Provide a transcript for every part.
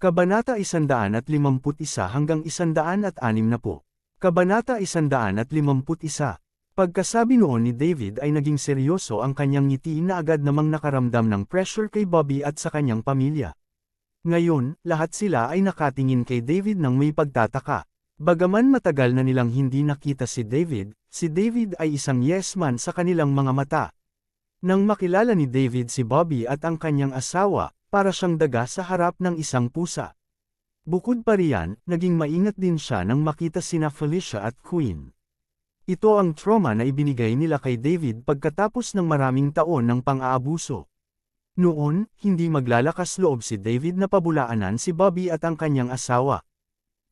Kabanata 151 hanggang 160. Kabanata 151. Pagkasabi noon ni David ay naging seryoso ang kanyang ngiti na agad namang nakaramdam ng pressure kay Bobby at sa kanyang pamilya. Ngayon, lahat sila ay nakatingin kay David ng may pagtataka. Bagaman matagal na nilang hindi nakita si David ay isang yes man sa kanilang mga mata. Nang makilala ni David si Bobby at ang kanyang asawa, para siyang daga sa harap ng isang pusa. Bukod pa riyan, naging maingat din siya nang makita sina Felicia at Queen. Ito ang trauma na ibinigay nila kay David pagkatapos ng maraming taon ng pang-aabuso. Noon, hindi maglalakas loob si David na pabulaanan si Bobby at ang kanyang asawa.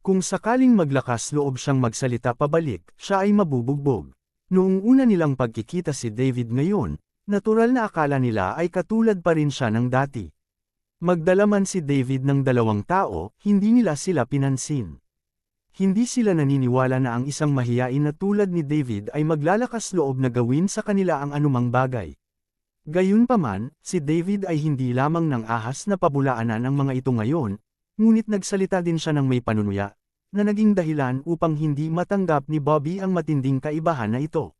Kung sakaling maglakas loob siyang magsalita pabalik, siya ay mabubugbog. Noong una nilang pagkikita si David ngayon, natural na akala nila ay katulad pa rin siya ng dati. Magdala man si David ng dalawang tao, hindi nila sila pinansin. Hindi sila naniniwala na ang isang mahiyain na tulad ni David ay maglalakas loob na gawin sa kanila ang anumang bagay. Gayunpaman, si David ay hindi lamang ng ahas na pabulaanan ang mga ito ngayon, ngunit nagsalita din siya ng may panunuya, na naging dahilan upang hindi matanggap ni Bobby ang matinding kaibahan na ito.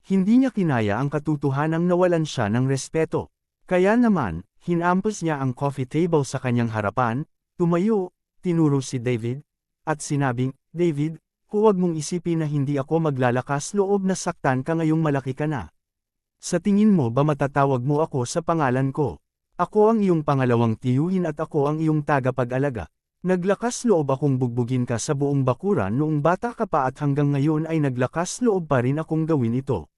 Hindi niya kinaya ang katotohanang nawalan siya ng respeto. Kaya naman, hinampas niya ang coffee table sa kanyang harapan, tumayo, tinuro si David, at sinabing, "David, huwag mong isipin na hindi ako maglalakas loob na saktan ka ngayong malaki ka na. Sa tingin mo ba matatawag mo ako sa pangalan ko? Ako ang iyong pangalawang tiyuhin at ako ang iyong tagapag-alaga. Naglakas loob akong bugbugin ka sa buong bakuran noong bata ka pa at hanggang ngayon ay naglakas loob pa rin akong gawin ito."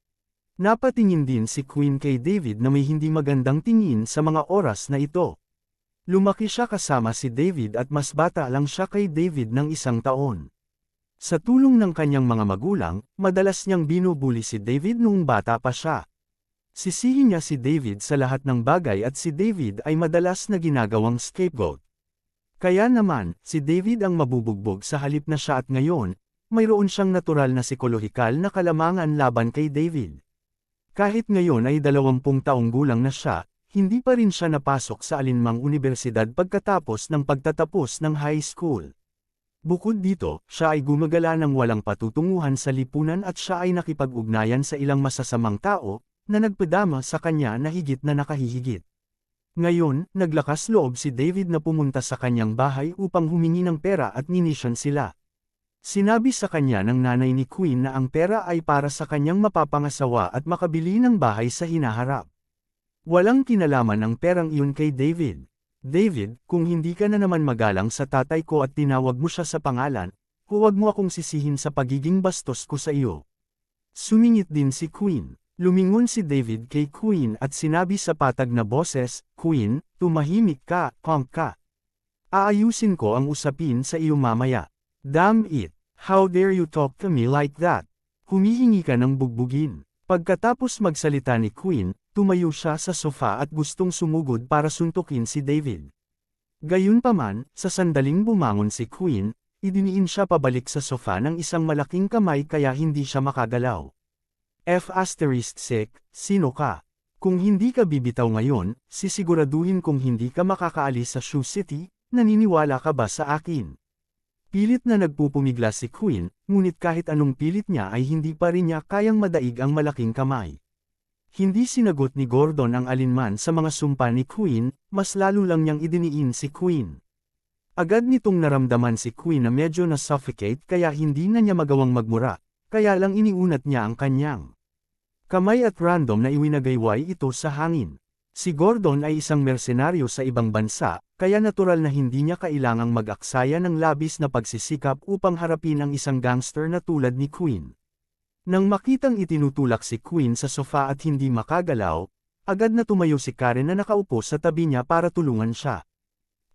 Napatingin din si Queen kay David na may hindi magandang tingin sa mga oras na ito. Lumaki siya kasama si David at mas bata lang siya kay David ng 1 taon. Sa tulong ng kanyang mga magulang, madalas niyang binubuli si David noong bata pa siya. Sisihin niya si David sa lahat ng bagay at si David ay madalas na ginagawang scapegoat. Kaya naman, si David ang mabubugbog sa halip na siya at ngayon, mayroon siyang natural na psikolohikal na kalamangan laban kay David. Kahit ngayon ay 20 taong gulang na siya, hindi pa rin siya napasok sa alinmang unibersidad pagkatapos ng pagtatapos ng high school. Bukod dito, siya ay gumagala ng walang patutunguhan sa lipunan at siya ay nakipag-ugnayan sa ilang masasamang tao, na nagpadama sa kanya na higit na nakahihigit. Ngayon, naglakas loob si David na pumunta sa kanyang bahay upang humingi ng pera at ninisyon sila. Sinabi sa kanya ng nanay ni Queen na ang pera ay para sa kanyang mapapangasawa at makabili ng bahay sa hinaharap. Walang kinalaman ang perang iyon kay David. "David, kung hindi ka na naman magalang sa tatay ko at tinawag mo siya sa pangalan, huwag mo akong sisihin sa pagiging bastos ko sa iyo." Sumingit din si Queen. Lumingon si David kay Queen at sinabi sa patag na boses, "Queen, tumahimik ka, punk ka. Aayusin ko ang usapin sa iyo mamaya." "Damn it! How dare you talk to me like that?" Humihingi ka ng bugbugin. Pagkatapos magsalita ni Queen, tumayo siya sa sofa at gustong sumugod para suntukin si David. Gayunpaman, sa sandaling bumangon si Queen, idiniin siya pabalik sa sofa ng isang malaking kamay kaya hindi siya makagalaw. Sino ka? Kung hindi ka bibitaw ngayon, sisiguraduhin kong hindi ka makakaalis sa Sioux City, naniniwala ka ba sa akin? Pilit na nagpupumigla si Queen, ngunit kahit anong pilit niya ay hindi pa rin niya kayang madaig ang malaking kamay. Hindi sinagot ni Gordon ang alinman sa mga sumpa ni Queen, mas lalo lang niyang idiniin si Queen. Agad nitong naramdaman si Queen na medyo na-suffocate kaya hindi na niya magawang magmura, kaya lang iniunat niya ang kanyang kamay at random na iwinagayway ito sa hangin. Si Gordon ay isang mersenaryo sa ibang bansa, kaya natural na hindi niya kailangang mag-aksaya ng labis na pagsisikap upang harapin ang isang gangster na tulad ni Queen. Nang makitang itinutulak si Queen sa sofa at hindi makagalaw, agad na tumayo si Karen na nakaupo sa tabi niya para tulungan siya.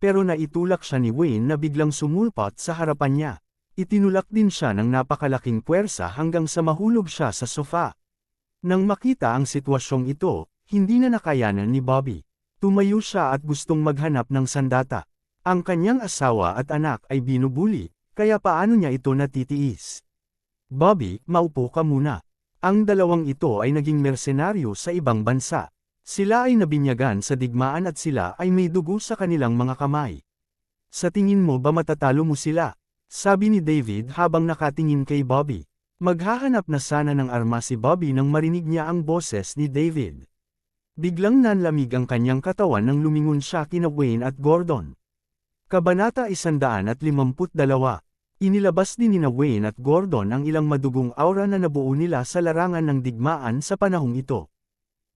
Pero naitulak siya ni Wayne na biglang sumulpot sa harapan niya. Itinulak din siya ng napakalaking puwersa hanggang sa mahulog siya sa sofa. Nang makita ang sitwasyong ito, hindi na nakayanan ni Bobby. Tumayo siya at gustong maghanap ng sandata. Ang kanyang asawa at anak ay binubuli, kaya paano niya ito natitiis? "Bobby, maupo ka muna." Ang dalawang ito ay naging mersenaryo sa ibang bansa. Sila ay nabinyagan sa digmaan at sila ay may dugo sa kanilang mga kamay. Sa tingin mo ba matatalo mo sila? Sabi ni David habang nakatingin kay Bobby. Maghahanap na sana ng arma si Bobby nang marinig niya ang boses ni David. Biglang nanlamig ang kanyang katawan nang lumingon siya kina Wayne at Gordon. Kabanata 152. Inilabas din ni Wayne at Gordon ang ilang madugong aura na nabuo nila sa larangan ng digmaan sa panahong ito.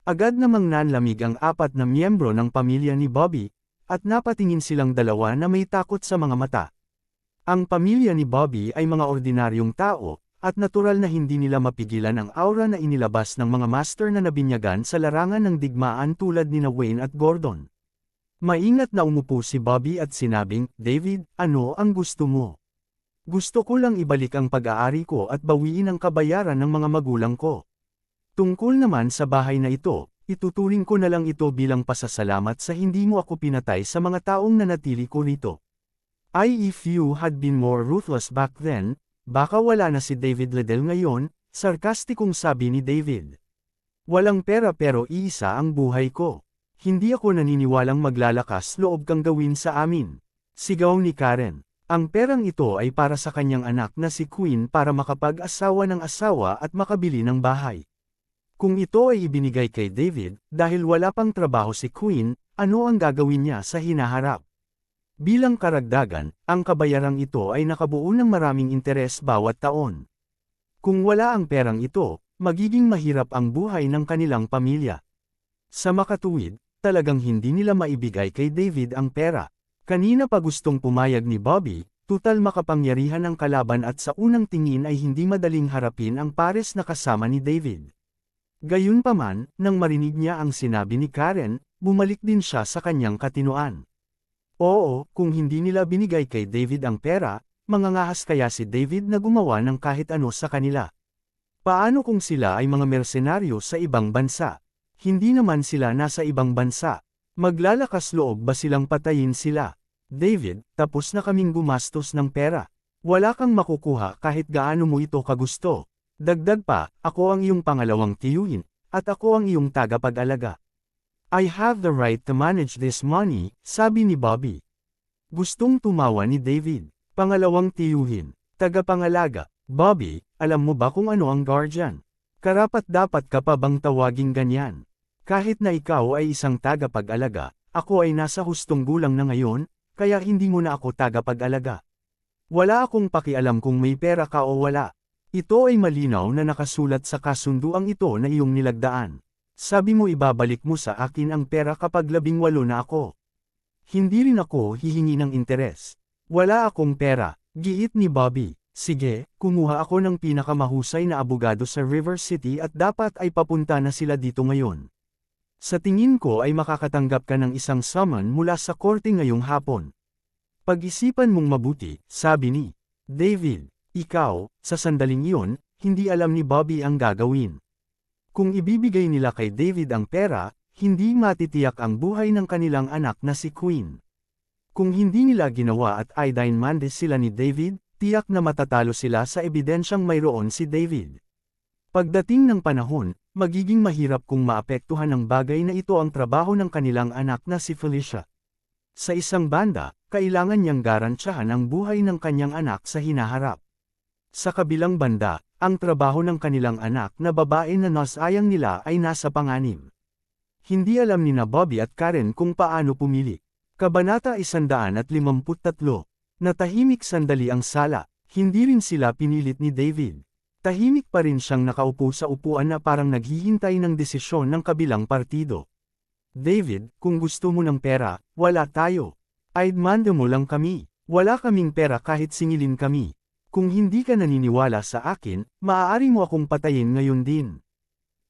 Agad namang nanlamig ang 4 na miyembro ng pamilya ni Bobby, at napatingin silang dalawa na may takot sa mga mata. Ang pamilya ni Bobby ay mga ordinaryong tao, at natural na hindi nila mapigilan ang aura na inilabas ng mga master na nabinyagan sa larangan ng digmaan tulad ni Wayne at Gordon. Maingat na umupo si Bobby at sinabing, "David, ano ang gusto mo? Gusto ko lang ibalik ang pag-aari ko at bawiin ang kabayaran ng mga magulang ko. Tungkol naman sa bahay na ito, ituturing ko na lang ito bilang pasasalamat sa hindi mo ako pinatay sa mga taong nanatili ko rito. If you had been more ruthless back then, baka wala na si David Liddell ngayon," sarkastikong sabi ni David. "Walang pera pero iisa ang buhay ko. Hindi ako naniniwalang maglalakas loob kang gawin sa amin," sigaw ni Karen. Ang perang ito ay para sa kanyang anak na si Queen para makapag-asawa ng asawa at makabili ng bahay. Kung ito ay ibinigay kay David, dahil wala pang trabaho si Queen, ano ang gagawin niya sa hinaharap? Bilang karagdagan, ang kabayarang ito ay nakabuo ng maraming interes bawat taon. Kung wala ang perang ito, magiging mahirap ang buhay ng kanilang pamilya. Sa makatuwid, talagang hindi nila maibigay kay David ang pera. Kanina pa gustong pumayag ni Bobby, tutal makapangyarihan ang kalaban at sa unang tingin ay hindi madaling harapin ang pares na kasama ni David. Gayunpaman, nang marinig niya ang sinabi ni Karen, bumalik din siya sa kanyang katinoan. Oo, kung hindi nila binigay kay David ang pera, mangangahas kaya si David na gumawa ng kahit ano sa kanila. Paano kung sila ay mga mersenaryo sa ibang bansa? Hindi naman sila nasa ibang bansa. Maglalakas loob ba silang patayin sila? David, tapos na kaming gumastos ng pera. Wala kang makukuha kahit gaano mo ito kagusto. Dagdag pa, ako ang iyong pangalawang tiyuhin, at ako ang iyong tagapag-alaga. I have the right to manage this money, sabi ni Bobby. Gustong tumawa ni David. Pangalawang tiyuhin, tagapangalaga. Bobby, alam mo ba kung ano ang guardian? Karapat-dapat ka pa bang tawaging ganyan? Kahit na ikaw ay isang tagapag-alaga, ako ay nasa hustong gulang na ngayon, kaya hindi mo na ako tagapag-alaga. Wala akong pakialam kung may pera ka o wala. Ito ay malinaw na nakasulat sa kasunduang ito na iyong nilagdaan. Sabi mo ibabalik mo sa akin ang pera kapag 18 na ako. Hindi rin ako hihingi ng interes. Wala akong pera, giit ni Bobby. Sige, kumuha ako ng pinakamahusay na abogado sa River City at dapat ay papunta na sila dito ngayon. Sa tingin ko ay makakatanggap ka ng isang summon mula sa korte ngayong hapon. Pag-isipan mong mabuti, sabi ni David. Ikaw, sa sandaling iyon, hindi alam ni Bobby ang gagawin. Kung ibibigay nila kay David ang pera, hindi matitiyak ang buhay ng kanilang anak na si Queen. Kung hindi nila ginawa at idine-mande sila ni David, tiyak na matatalo sila sa ebidensyang mayroon si David. Pagdating ng panahon, magiging mahirap kung maapektuhan ng bagay na ito ang trabaho ng kanilang anak na si Felicia. Sa isang banda, kailangan niyang garantyahan ang buhay ng kanyang anak sa hinaharap. Sa kabilang banda, ang trabaho ng kanilang anak na babae na nasayang nila ay nasa panganib. Hindi alam ni na Bobby at Karen kung paano pumili. Kabanata 153. Natahimik sandali ang sala, hindi rin sila pinilit ni David. Tahimik pa rin siyang nakaupo sa upuan na parang naghihintay ng desisyon ng kabilang partido. David, kung gusto mo ng pera, wala tayo. Idmande mo lang kami. Wala kaming pera kahit singilin kami. Kung hindi ka naniniwala sa akin, maaari mo akong patayin ngayon din.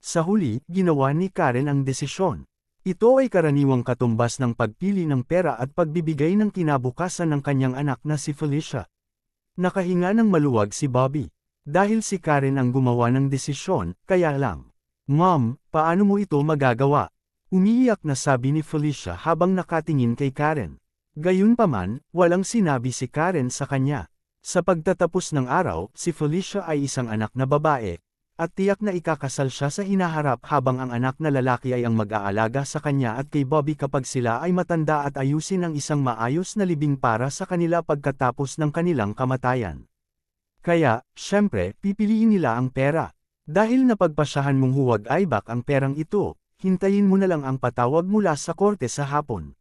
Sa huli, ginawa ni Karen ang desisyon. Ito ay karaniwang katumbas ng pagpili ng pera at pagbibigay ng kinabukasan ng kanyang anak na si Felicia. Nakahinga ng maluwag si Bobby. Dahil si Karen ang gumawa ng desisyon, kaya lang. Mom, paano mo ito magagawa? Umiiyak na sabi ni Felicia habang nakatingin kay Karen. Gayunpaman, walang sinabi si Karen sa kanya. Sa pagtatapos ng araw, si Felicia ay isang anak na babae, at tiyak na ikakasal siya sa hinaharap habang ang anak na lalaki ay ang mag-aalaga sa kanya at kay Bobby kapag sila ay matanda at ayusin ang isang maayos na libing para sa kanila pagkatapos ng kanilang kamatayan. Kaya, syempre, pipiliin nila ang pera. Dahil napagpasyahan mong huwag aibak ang perang ito, hintayin mo na lang ang patawag mula sa korte sa hapon.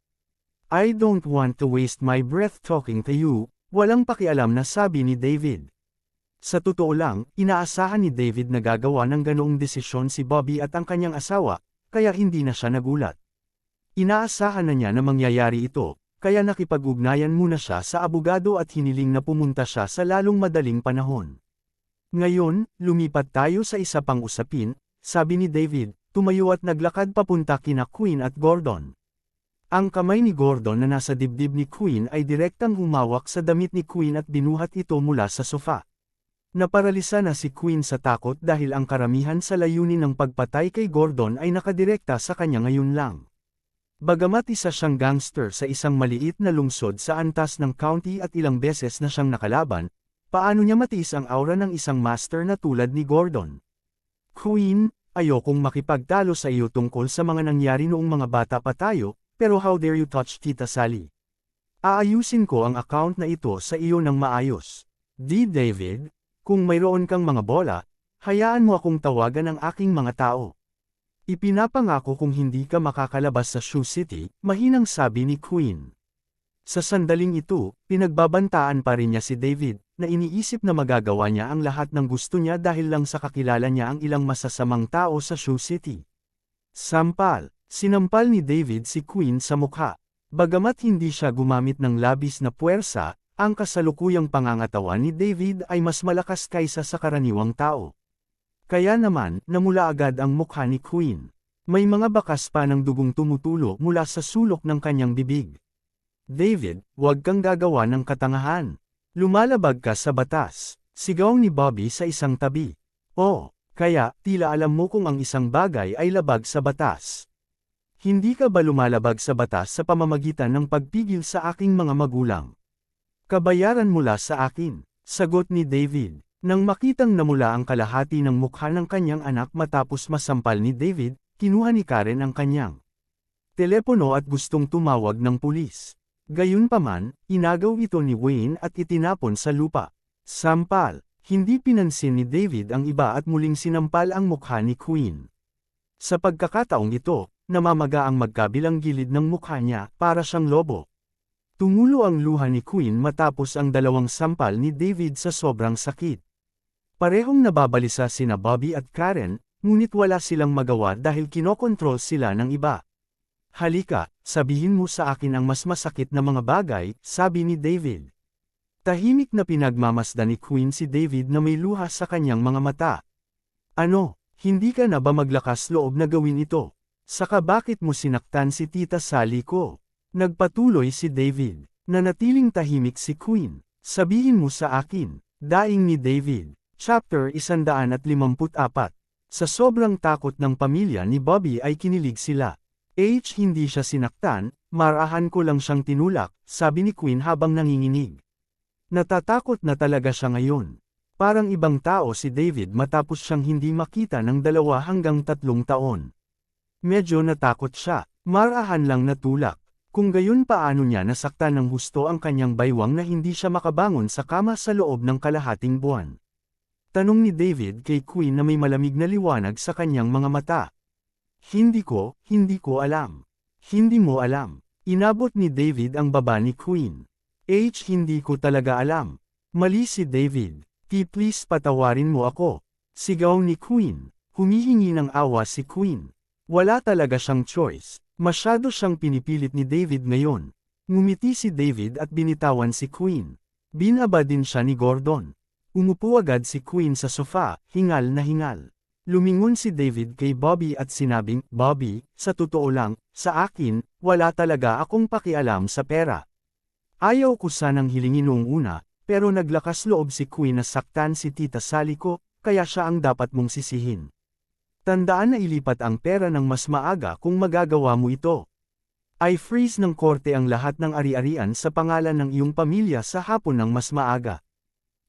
I don't want to waste my breath talking to you, walang pakialam na sabi ni David. Sa totoo lang, inaasahan ni David na gagawa ng ganoong desisyon si Bobby at ang kanyang asawa, kaya hindi na siya nagulat. Inaasahan na niya na mangyayari ito, kaya nakipag-ugnayan muna siya sa abogado at hiniling na pumunta siya sa lalong madaling panahon. Ngayon, lumipat tayo sa isa pang usapin, sabi ni David, tumayo at naglakad papunta kina Queen at Gordon. Ang kamay ni Gordon na nasa dibdib ni Queen ay direktang humawak sa damit ni Queen at binuhat ito mula sa sofa. Naparalisa na si Queen sa takot dahil ang karamihan sa layunin ng pagpatay kay Gordon ay nakadirekta sa kanya ngayon lang. Bagamat isa siyang gangster sa isang maliit na lungsod sa antas ng county at ilang beses na siyang nakalaban, paano niya matiis ang aura ng isang master na tulad ni Gordon? Queen, ayokong makipagtalo sa iyo tungkol sa mga nangyari noong mga bata pa tayo, pero how dare you touch Tita Sally? Aayusin ko ang account na ito sa iyo ng maayos. Di David? Kung mayroon kang mga bola, hayaan mo akong tawagan ang aking mga tao. Ipinapangako kung hindi ka makakalabas sa Sioux City, mahinang sabi ni Queen. Sa sandaling ito, pinagbabantaan pa rin niya si David, na iniisip na magagawa niya ang lahat ng gusto niya dahil lang sa kakilala niya ang ilang masasamang tao sa Sioux City. Sampal, sinampal ni David si Queen sa mukha. Bagamat hindi siya gumamit ng labis na puwersa, ang kasalukuyang pangangatawan ni David ay mas malakas kaysa sa karaniwang tao. Kaya naman, namula agad ang mukha ni Queen. May mga bakas pa ng dugong tumutulo mula sa sulok ng kanyang bibig. David, huwag kang gagawa ng katangahan. Lumalabag ka sa batas. Sigaw ni Bobby sa isang tabi. Oh, kaya, tila alam mo kung ang isang bagay ay labag sa batas. Hindi ka ba lumalabag sa batas sa pamamagitan ng pagpigil sa aking mga magulang? Kabayaran mula sa akin, sagot ni David. Nang makitang namula ang kalahati ng mukha ng kanyang anak matapos masampal ni David, kinuha ni Karen ang kanyang telepono at gustong tumawag ng pulis. Gayunpaman, inagaw ito ni Wayne at itinapon sa lupa. Sampal, hindi pinansin ni David ang iba at muling sinampal ang mukha ni Queen. Sa pagkakataong ito, namamaga ang magkabilang gilid ng mukha niya para siyang lobo. Tumulo ang luha ni Queen matapos ang dalawang sampal ni David sa sobrang sakit. Parehong nababalisa sina Bobby at Karen, ngunit wala silang magawa dahil kinokontrol sila ng iba. Halika, sabihin mo sa akin ang mas masakit na mga bagay, sabi ni David. Tahimik na pinagmamasdan ni Queen si David na may luha sa kanyang mga mata. Ano, hindi ka na ba maglakas loob na gawin ito? Saka bakit mo sinaktan si Tita Sally ko? Nagpatuloy si David. Nanatiling tahimik si Queen. Sabihin mo sa akin. Daing ni David. Chapter 154. Sa sobrang takot ng pamilya ni Bobby ay kinilig sila. Hindi siya sinaktan, marahan ko lang siyang tinulak, sabi ni Queen habang nanginginig. Natatakot na talaga siya ngayon. Parang ibang tao si David matapos siyang hindi makita ng 2 hanggang 3 taon. Medyo natakot siya, marahan lang natulak. Kung gayon paano niya nasaktan ng husto ang kanyang baywang na hindi siya makabangon sa kama sa loob ng kalahating buwan. Tanong ni David kay Queen na may malamig na liwanag sa kanyang mga mata. Hindi ko alam. Hindi mo alam. Inabot ni David ang baba ni Queen. Hindi ko talaga alam. Mali si David. Please patawarin mo ako. Sigaw ni Queen. Humihingi ng awa si Queen. Wala talaga siyang choice. Masyado siyang pinipilit ni David ngayon. Ngumiti si David at binitawan si Queen. Binaba din siya ni Gordon. Umupo agad si Queen sa sofa, hingal na hingal. Lumingon si David kay Bobby at sinabing, Bobby, sa totoo lang, sa akin, wala talaga akong pakialam sa pera. Ayaw ko sanang hilingin noong una, pero naglakas loob si Queen na saktan si Tita Sally ko, kaya siya ang dapat mong sisihin. Tandaan na ilipat ang pera ng mas maaga kung magagawa mo ito. I-freeze ng korte ang lahat ng ari-arian sa pangalan ng iyong pamilya sa hapon ng mas maaga.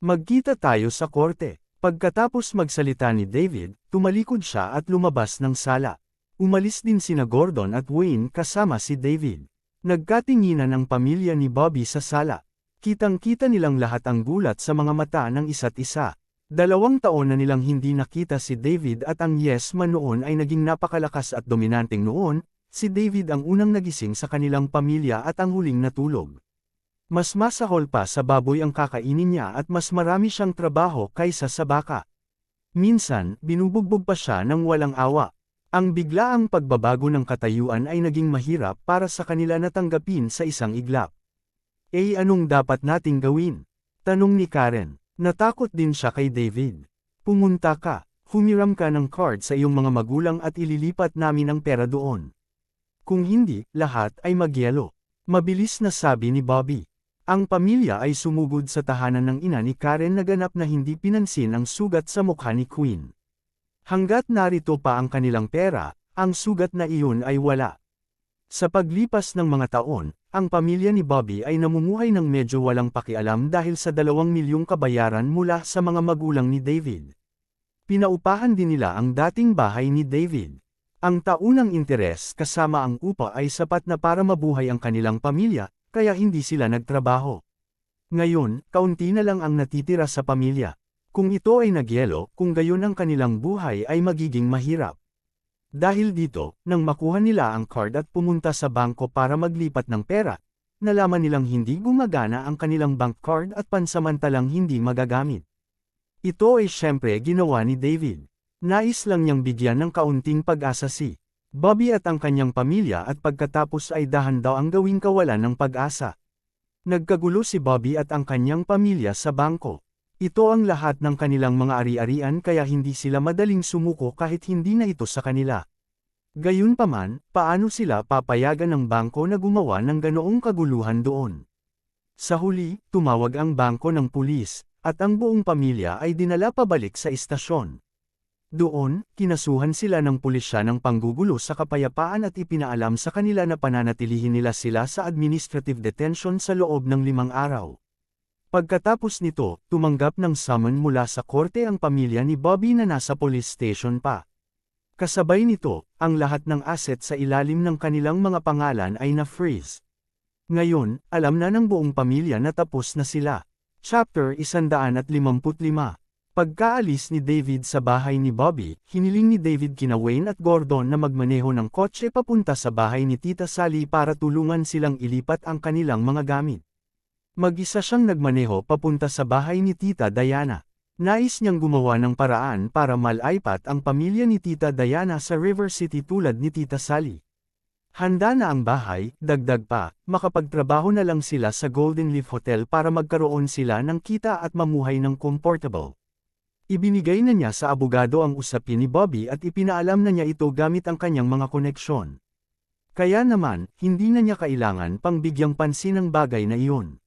Magkita tayo sa korte. Pagkatapos magsalita ni David, tumalikod siya at lumabas ng sala. Umalis din sina Gordon at Wayne kasama si David. Nagkatinginan ang pamilya ni Bobby sa sala. Kitang-kita nilang lahat ang gulat sa mga mata ng isa't isa. 2 taon na nilang hindi nakita si David at ang yes man noon ay naging napakalakas at dominanteng noon, si David ang unang nagising sa kanilang pamilya at ang huling natulog. Mas masahol pa sa baboy ang kakainin niya at mas marami siyang trabaho kaysa sa baka. Minsan, binubugbog pa siya ng walang awa. Ang biglaang pagbabago ng katayuan ay naging mahirap para sa kanila na tanggapin sa isang iglap. Anong dapat nating gawin? Tanong ni Karen. Natakot din siya kay David. Pumunta ka, humiram ka ng card sa iyong mga magulang at ililipat namin ang pera doon. Kung hindi, lahat ay magyelo. Mabilis na sabi ni Bobby. Ang pamilya ay sumugod sa tahanan ng ina ni Karen na ganap na hindi pinansin ang sugat sa mukha ni Queen. Hanggat narito pa ang kanilang pera, ang sugat na iyon ay wala. Sa paglipas ng mga taon, ang pamilya ni Bobby ay namumuhay ng medyo walang pakialam dahil sa 2 milyong kabayaran mula sa mga magulang ni David. Pinaupahan din nila ang dating bahay ni David. Ang taunang interes kasama ang upa ay sapat na para mabuhay ang kanilang pamilya, kaya hindi sila nagtrabaho. Ngayon, kaunti na lang ang natitira sa pamilya. Kung ito ay nagyelo, kung gayon ang kanilang buhay ay magiging mahirap. Dahil dito, nang makuha nila ang card at pumunta sa bangko para maglipat ng pera, nalaman nilang hindi gumagana ang kanilang bank card at pansamantalang hindi magagamit. Ito ay syempre ginawa ni David. Nais lang niyang bigyan ng kaunting pag-asa si Bobby at ang kanyang pamilya at pagkatapos ay dahan daw ang gawing kawalan ng pag-asa. Nagkagulo si Bobby at ang kanyang pamilya sa bangko. Ito ang lahat ng kanilang mga ari-arian kaya hindi sila madaling sumuko kahit hindi na ito sa kanila. Gayunpaman, paano sila papayagan ng bangko na gumawa ng ganoong kaguluhan doon? Sa huli, tumawag ang bangko ng pulis, at ang buong pamilya ay dinala pabalik sa istasyon. Doon, kinasuhan sila ng pulisya ng panggugulo sa kapayapaan at ipinaalam sa kanila na pananatilihin nila sila sa administrative detention sa loob ng 5 araw. Pagkatapos nito, tumanggap ng summon mula sa korte ang pamilya ni Bobby na nasa police station pa. Kasabay nito, ang lahat ng asset sa ilalim ng kanilang mga pangalan ay na-freeze. Ngayon, alam na ng buong pamilya na tapos na sila. Chapter 155. Pagkaalis ni David sa bahay ni Bobby, hiniling ni David kina Wayne at Gordon na magmaneho ng kotse papunta sa bahay ni Tita Sally para tulungan silang ilipat ang kanilang mga gamit. Mag-isa siyang nagmaneho papunta sa bahay ni Tita Diana. Nais niyang gumawa ng paraan para malaipat ang pamilya ni Tita Diana sa River City tulad ni Tita Sally. Handa na ang bahay, dagdag pa, makapagtrabaho na lang sila sa Golden Leaf Hotel para magkaroon sila ng kita at mamuhay ng comfortable. Ibinigay na niya sa abogado ang usapin ni Bobby at ipinaalam na niya ito gamit ang kanyang mga koneksyon. Kaya naman, hindi na niya kailangan pang bigyang pansin ang bagay na iyon.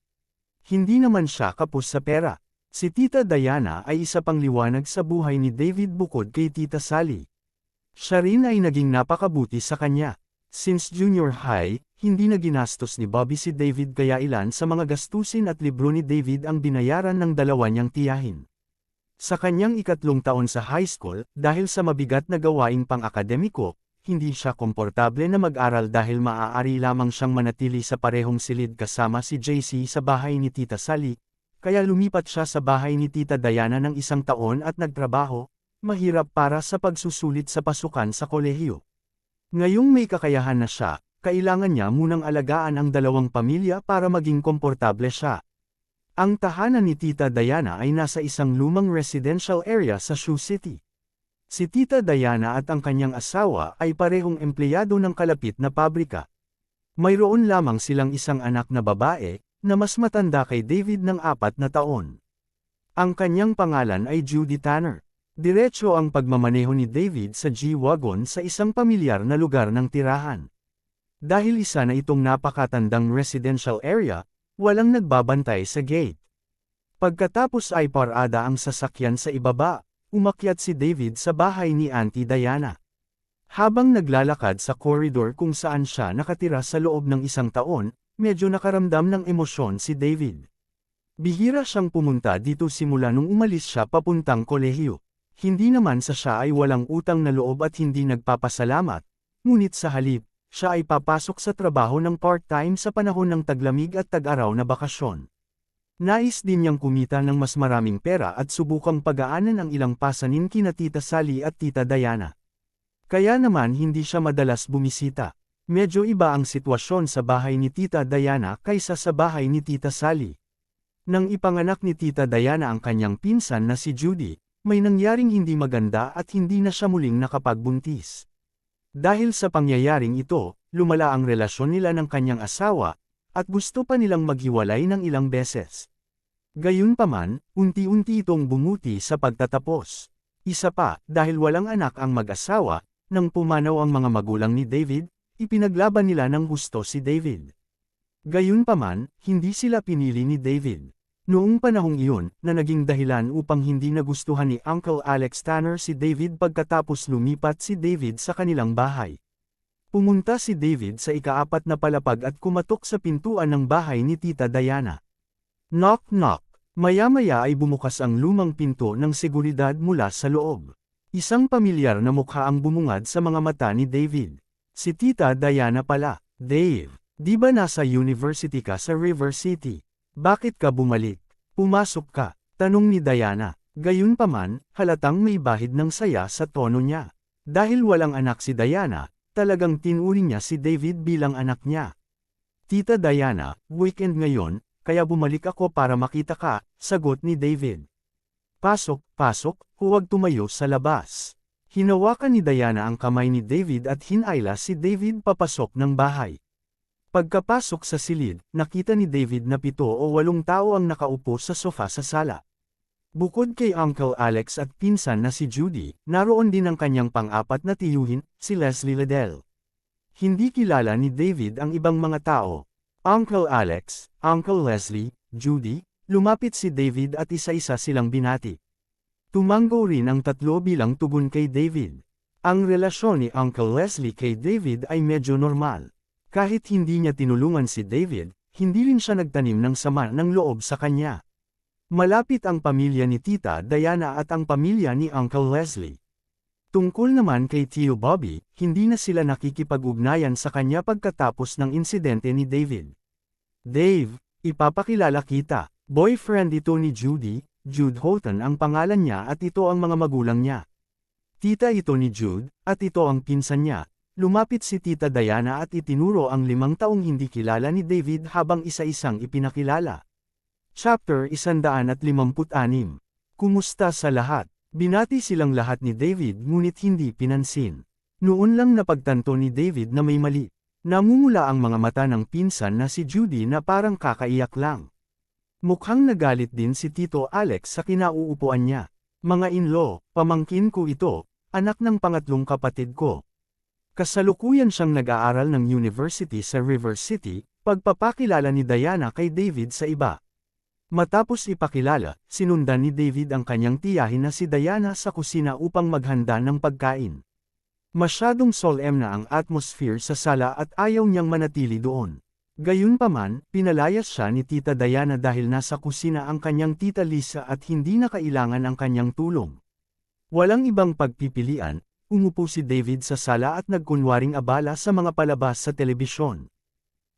Hindi naman siya kapos sa pera. Si Tita Diana ay isa pang liwanag sa buhay ni David bukod kay Tita Sally. Siya rin ay naging napakabuti sa kanya. Since junior high, hindi na ginastos ni Bobby si David kaya ilan sa mga gastusin at libro ni David ang binayaran ng dalawa niyang tiyahin. Sa kanyang 3 taon sa high school, dahil sa mabigat na gawaing pang-akademiko, hindi siya komportable na mag-aral dahil maaari lamang siyang manatili sa parehong silid kasama si JC sa bahay ni Tita Sally, kaya lumipat siya sa bahay ni Tita Diana ng 1 taon at nagtrabaho, mahirap para sa pagsusulit sa pasukan sa kolehiyo. Ngayong may kakayahan na siya, kailangan niya munang alagaan ang 2 pamilya para maging komportable siya. Ang tahanan ni Tita Diana ay nasa isang lumang residential area sa Sioux City. Si Tita Diana at ang kanyang asawa ay parehong empleyado ng kalapit na pabrika. Mayroon lamang silang isang anak na babae, na mas matanda kay David ng 4 na taon. Ang kanyang pangalan ay Judy Tanner. Diretso ang pagmamaneho ni David sa G-Wagon sa isang pamilyar na lugar ng tirahan. Dahil isa na itong napakatandang residential area, walang nagbabantay sa gate. Pagkatapos ay parada ang sasakyan sa ibaba, umakyat si David sa bahay ni Auntie Diana. Habang naglalakad sa koridor kung saan siya nakatira sa loob ng 1 taon, medyo nakaramdam ng emosyon si David. Bihira siyang pumunta dito simula nung umalis siya papuntang kolehiyo. Hindi naman sa siya ay walang utang na loob at hindi nagpapasalamat, ngunit sa halip, siya ay papasok sa trabaho ng part-time sa panahon ng taglamig at tag-araw na bakasyon. Nais din niyang kumita ng mas maraming pera at subukang pagaanan ang ilang pasanin kina Tita Sally at Tita Diana. Kaya naman hindi siya madalas bumisita. Medyo iba ang sitwasyon sa bahay ni Tita Diana kaysa sa bahay ni Tita Sally. Nang ipanganak ni Tita Diana ang kanyang pinsan na si Judy, may nangyaring hindi maganda at hindi na siya muling nakapagbuntis. Dahil sa pangyayaring ito, lumala ang relasyon nila ng kanyang asawa, at gusto pa nilang maghiwalay ng ilang beses. Gayunpaman, unti-unti itong bumuti sa pagtatapos. Isa pa, dahil walang anak ang mag-asawa, nang pumanaw ang mga magulang ni David, ipinaglaban nila ng husto si David. Gayunpaman, hindi sila pinili ni David. Noong panahong iyon, na naging dahilan upang hindi nagustuhan ni Uncle Alex Tanner si David pagkatapos lumipat si David sa kanilang bahay. Pumunta si David sa ika-4 na palapag at kumatok sa pintuan ng bahay ni Tita Diana. Knock knock. Maya-maya ay bumukas ang lumang pinto ng seguridad mula sa loob. Isang pamilyar na mukha ang bumungad sa mga mata ni David. Si Tita Diana pala. Dave, di ba nasa university ka sa River City? Bakit ka bumalik? Pumasok ka, tanong ni Diana. Gayunpaman, halatang may bahid ng saya sa tono niya. Dahil walang anak si Diana, talagang tinuring niya si David bilang anak niya. Tita Diana, weekend ngayon, kaya bumalik ako para makita ka, sagot ni David. Pasok, pasok, huwag tumayo sa labas. Hinawakan ni Diana ang kamay ni David at hinayla si David papasok ng bahay. Pagkapasok sa silid, nakita ni David na 7 o 8 tao ang nakaupo sa sofa sa sala. Bukod kay Uncle Alex at pinsan na si Judy, naroon din ang kanyang pang-4 na tiyuhin, si Leslie Liddell. Hindi kilala ni David ang ibang mga tao. Uncle Alex, Uncle Leslie, Judy, lumapit si David at isa-isa silang binati. Tumango rin ang 3 bilang tugon kay David. Ang relasyon ni Uncle Leslie kay David ay medyo normal. Kahit hindi niya tinulungan si David, hindi rin siya nagtanim ng sama ng loob sa kanya. Malapit ang pamilya ni Tita Diana at ang pamilya ni Uncle Leslie. Tungkol naman kay Tio Bobby, hindi na sila nakikipag-ugnayan sa kanya pagkatapos ng insidente ni David. Dave, ipapakilala kita. Boyfriend ito ni Judy, Jude Houghton ang pangalan niya at ito ang mga magulang niya. Tita ito ni Jude, at ito ang pinsan niya. Lumapit si Tita Diana at itinuro ang 5 taong hindi kilala ni David habang isa-isang ipinakilala. Chapter 156. Kumusta sa lahat? Binati silang lahat ni David ngunit hindi pinansin. Noon lang napagtanto ni David na may mali. Namumula ang mga mata ng pinsan na si Judy na parang kakaiyak lang. Mukhang nagalit din si Tito Alex sa kinauupuan niya. Mga in-law, pamangkin ko ito, anak ng pangatlong kapatid ko. Kasalukuyan siyang nag-aaral ng university sa River City, pagpapakilala ni Diana kay David sa iba. Matapos ipakilala, sinundan ni David ang kanyang tiyahin na si Diana sa kusina upang maghanda ng pagkain. Masyadong solemn na ang atmosphere sa sala at ayaw niyang manatili doon. Gayunpaman, pinalayas siya ni Tita Diana dahil nasa kusina ang kanyang Tita Lisa at hindi na kailangan ang kanyang tulong. Walang ibang pagpipilian, umupo si David sa sala at nagkunwaring abala sa mga palabas sa telebisyon.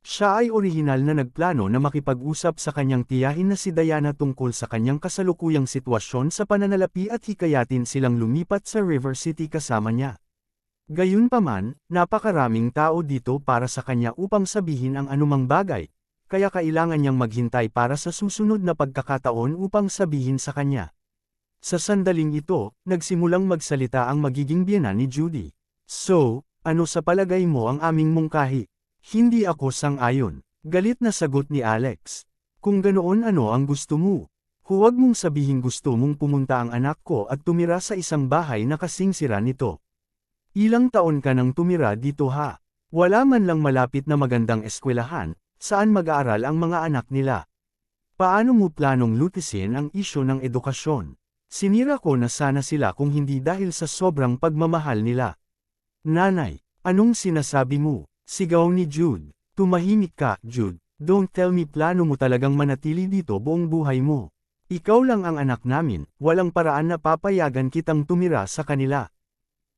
Siya ay orihinal na nagplano na makipag-usap sa kanyang tiyahin na si Diana tungkol sa kanyang kasalukuyang sitwasyon sa pananalapi at hikayatin silang lumipat sa River City kasama niya. Gayunpaman, napakaraming tao dito para sa kanya upang sabihin ang anumang bagay, kaya kailangan niyang maghintay para sa susunod na pagkakataon upang sabihin sa kanya. Sa sandaling ito, nagsimulang magsalita ang magiging biyenan ni Judy. So, ano sa palagay mo ang aming mungkahi? Hindi ako sang-ayon. Galit na sagot ni Alex. Kung ganoon ano ang gusto mo? Huwag mong sabihin gusto mong pumunta ang anak ko at tumira sa isang bahay na kasing sira nito. Ilang taon ka nang tumira dito ha? Wala man lang malapit na magandang eskwelahan, saan mag-aaral ang mga anak nila? Paano mo planong lutisin ang isyu ng edukasyon? Sinira ko na sana sila kung hindi dahil sa sobrang pagmamahal nila. Nanay, anong sinasabi mo? Sigaw ni Jude. Tumahimik ka, Jude. Don't tell me plano mo talagang manatili dito buong buhay mo. Ikaw lang ang anak namin, walang paraan na papayagan kitang tumira sa kanila.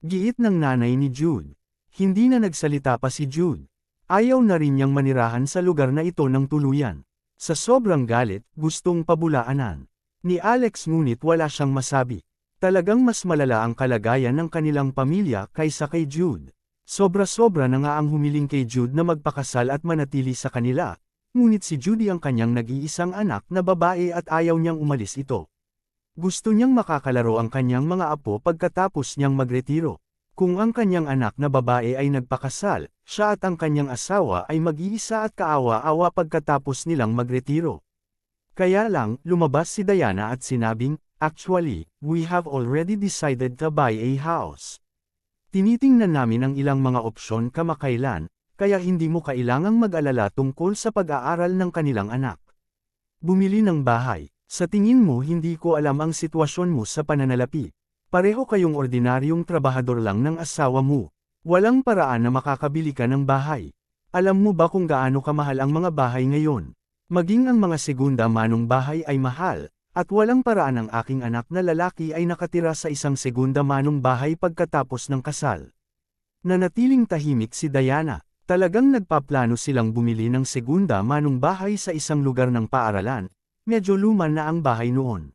Giit ng nanay ni Jude. Hindi na nagsalita pa si Jude. Ayaw na rin niyang manirahan sa lugar na ito ng tuluyan. Sa sobrang galit, gustong pabulaanan ni Alex ngunit wala siyang masabi. Talagang mas malala ang kalagayan ng kanilang pamilya kaysa kay Jude. Sobra-sobra na nga ang humiling kay Jude na magpakasal at manatili sa kanila. Ngunit si Judy ang kanyang nag-iisang anak na babae at ayaw niyang umalis ito. Gusto niyang makakalaro ang kanyang mga apo pagkatapos niyang magretiro. Kung ang kanyang anak na babae ay nagpakasal, siya at ang kanyang asawa ay mag-iisa at kaawa-awa pagkatapos nilang magretiro. Kaya lang, lumabas si Diana at sinabing, "Actually, we have already decided to buy a house. Tinitingnan namin ang ilang mga opsyon kamakailan, kaya hindi mo kailangang mag-alala tungkol sa pag-aaral ng kanilang anak. Bumili ng bahay. Sa tingin mo hindi ko alam ang sitwasyon mo sa pananalapi. Pareho kayong ordinaryong trabahador lang ng asawa mo. Walang paraan na makakabili ka ng bahay. Alam mo ba kung gaano kamahal ang mga bahay ngayon? Maging ang mga segunda manong bahay ay mahal, at walang paraan ang aking anak na lalaki ay nakatira sa isang segunda manong bahay pagkatapos ng kasal." Nanatiling tahimik si Diana. Talagang nagpaplano silang bumili ng segunda manong bahay sa isang lugar ng paaralan. Medyo luma na ang bahay noon.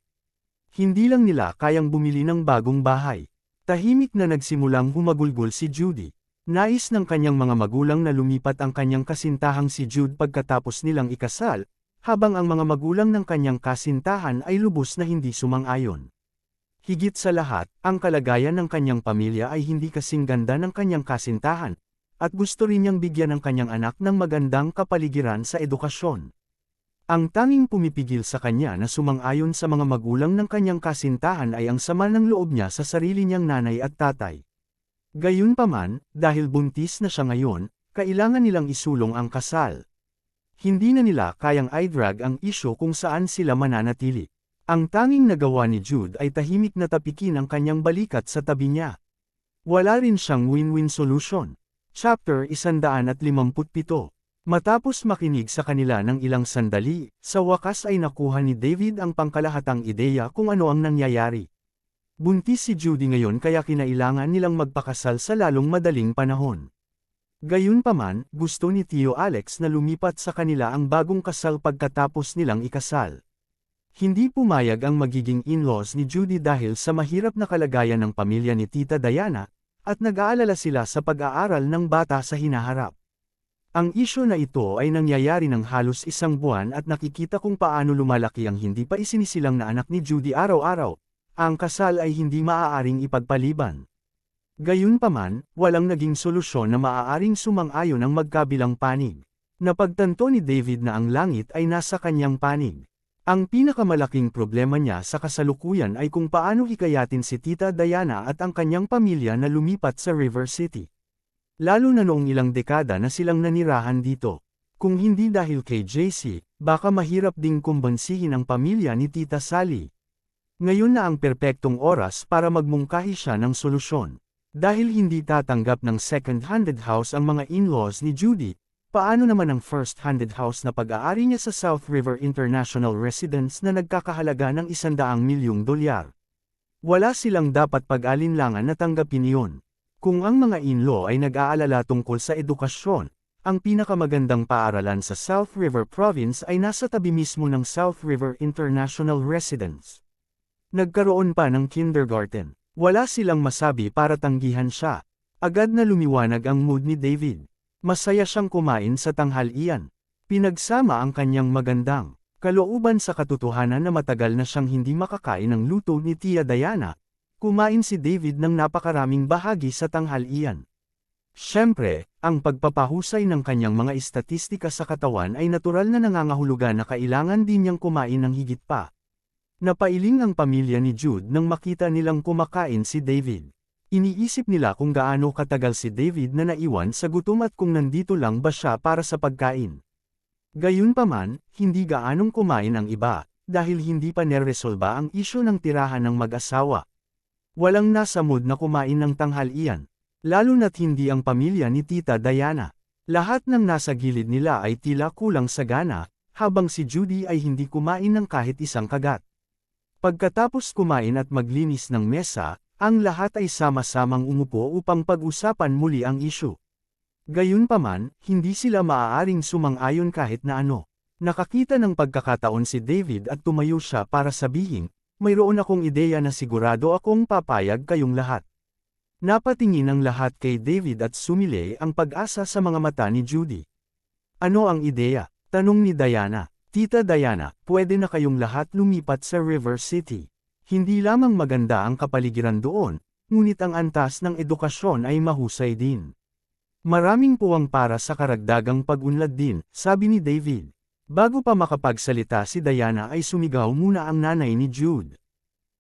Hindi lang nila kayang bumili ng bagong bahay. Tahimik na nagsimulang humagulgol si Judy. Nais ng kanyang mga magulang na lumipat ang kanyang kasintahang si Jude pagkatapos nilang ikasal, habang ang mga magulang ng kanyang kasintahan ay lubos na hindi sumang-ayon. Higit sa lahat, ang kalagayan ng kanyang pamilya ay hindi kasing ganda ng kanyang kasintahan, at gusto rin niyang bigyan ng kanyang anak ng magandang kapaligiran sa edukasyon. Ang tanging pumipigil sa kanya na sumang-ayon sa mga magulang ng kanyang kasintahan ay ang sama ng loob niya sa sarili niyang nanay at tatay. Gayunpaman, dahil buntis na siya ngayon, kailangan nilang isulong ang kasal. Hindi na nila kayang i-drag ang isyu kung saan sila mananatili. Ang tanging nagawa ni Jude ay tahimik na tapikin ang kanyang balikat sa tabi niya. Wala rin siyang win-win solution. Chapter 157. Matapos makinig sa kanila ng ilang sandali, sa wakas ay nakuha ni David ang pangkalahatang ideya kung ano ang nangyayari. Buntis si Judy ngayon kaya kinailangan nilang magpakasal sa lalong madaling panahon. Gayunpaman, gusto ni Tio Alex na lumipat sa kanila ang bagong kasal pagkatapos nilang ikasal. Hindi pumayag ang magiging in-laws ni Judy dahil sa mahirap na kalagayan ng pamilya ni Tita Diana, at nag-aalala sila sa pag-aaral ng bata sa hinaharap. Ang isyu na ito ay nangyayari ng halos isang buwan at nakikita kung paano lumalaki ang hindi pa isinisilang na anak ni Judy araw-araw. Ang kasal ay hindi maaaring ipagpaliban. Gayunpaman, walang naging solusyon na maaaring sumang-ayon ang magkabilang panig. Napagtanto ni David na ang langit ay nasa kanyang panig. Ang pinakamalaking problema niya sa kasalukuyan ay kung paano hikayatin si Tita Diana at ang kanyang pamilya na lumipat sa River City. Lalo na noong ilang dekada na silang nanirahan dito. Kung hindi dahil kay JC, baka mahirap ding kumbansihin ang pamilya ni Tita Sally. Ngayon na ang perpektong oras para magmungkahi siya ng solusyon. Dahil hindi tatanggap ng second-handed house ang mga in-laws ni Judy, paano naman ang first-handed house na pag-aari niya sa South River International Residence na nagkakahalaga ng $100 milyong? Wala silang dapat pag-alinlangan na tanggapin iyon. Kung ang mga in-law ay nag-aalala tungkol sa edukasyon, ang pinakamagandang paaralan sa South River Province ay nasa tabi mismo ng South River International Residence. Nagkaroon pa ng kindergarten. Wala silang masabi para tanggihan siya. Agad na lumiwanag ang mood ni David. Masaya siyang kumain sa tanghalian. Pinagsama ang kanyang magandang kalooban sa katotohanan na matagal na siyang hindi makakain ng luto ni Tia Diana. Kumain si David ng napakaraming bahagi sa tanghalian. Siyempre, ang pagpapahusay ng kanyang mga estatistika sa katawan ay natural na nangangahulugan na kailangan din niyang kumain ng higit pa. Napailing ang pamilya ni Jude nang makita nilang kumakain si David. Iniisip nila kung gaano katagal si David na naiwan sa gutom at kung nandito lang ba siya para sa pagkain. Gayunpaman, hindi gaanong kumain ang iba, dahil hindi pa neresolba ang isyu ng tirahan ng mag-asawa. Walang nasa mood na kumain ng tanghalian, lalo na't hindi ang pamilya ni Tita Diana. Lahat ng nasa gilid nila ay tila kulang sa gana, habang si Judy ay hindi kumain ng kahit isang kagat. Pagkatapos kumain at maglinis ng mesa, ang lahat ay sama-samang umupo upang pag-usapan muli ang isyu. Gayunpaman, hindi sila maaaring sumang-ayon kahit na ano. Nakakita ng pagkakataon si David at tumayo siya para sabihin, mayroon akong ideya na sigurado akong papayag kayong lahat. Napatingin ang lahat kay David at sumilay ang pag-asa sa mga mata ni Judy. Ano ang ideya? Tanong ni Diana. Tita Diana, pwede na kayong lahat lumipat sa River City. Hindi lamang maganda ang kapaligiran doon, ngunit ang antas ng edukasyon ay mahusay din. Maraming puwang para sa karagdagang pag-unlad din, sabi ni David. Bago pa makapagsalita si Diana ay sumigaw muna ang nanay ni Jude.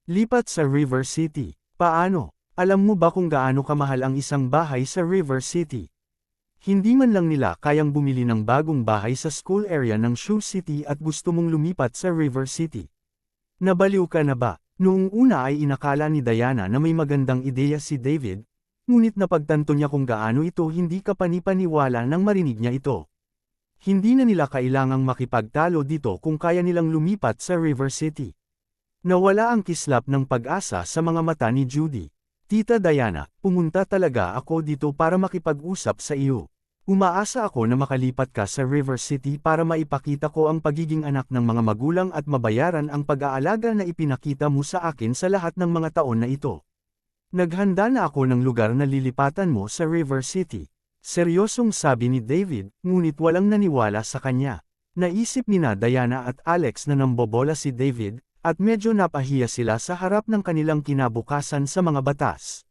Lipat sa River City. Paano? Alam mo ba kung gaano kamahal ang isang bahay sa River City? Hindi man lang nila kayang bumili ng bagong bahay sa school area ng Sioux City at gusto mong lumipat sa River City. Nabaliw ka na ba? Noong una ay inakala ni Diana na may magandang ideya si David, ngunit napagtanto niya kung gaano ito hindi kapanipaniwala nang marinig niya ito. Hindi na nila kailangang makipagtalo dito kung kaya nilang lumipat sa River City. Nawala ang kislap ng pag-asa sa mga mata ni Judy. Tita Diana, pumunta talaga ako dito para makipag-usap sa iyo. Umaasa ako na makalipat ka sa River City para maipakita ko ang pagiging anak ng mga magulang at mabayaran ang pag-aalaga na ipinakita mo sa akin sa lahat ng mga taon na ito. Naghanda na ako ng lugar na lilipatan mo sa River City. Seryosong sabi ni David, ngunit walang naniwala sa kanya. Naisip nina Diana at Alex na nambobola si David, at medyo napahiya sila sa harap ng kanilang kinabukasan sa mga batas.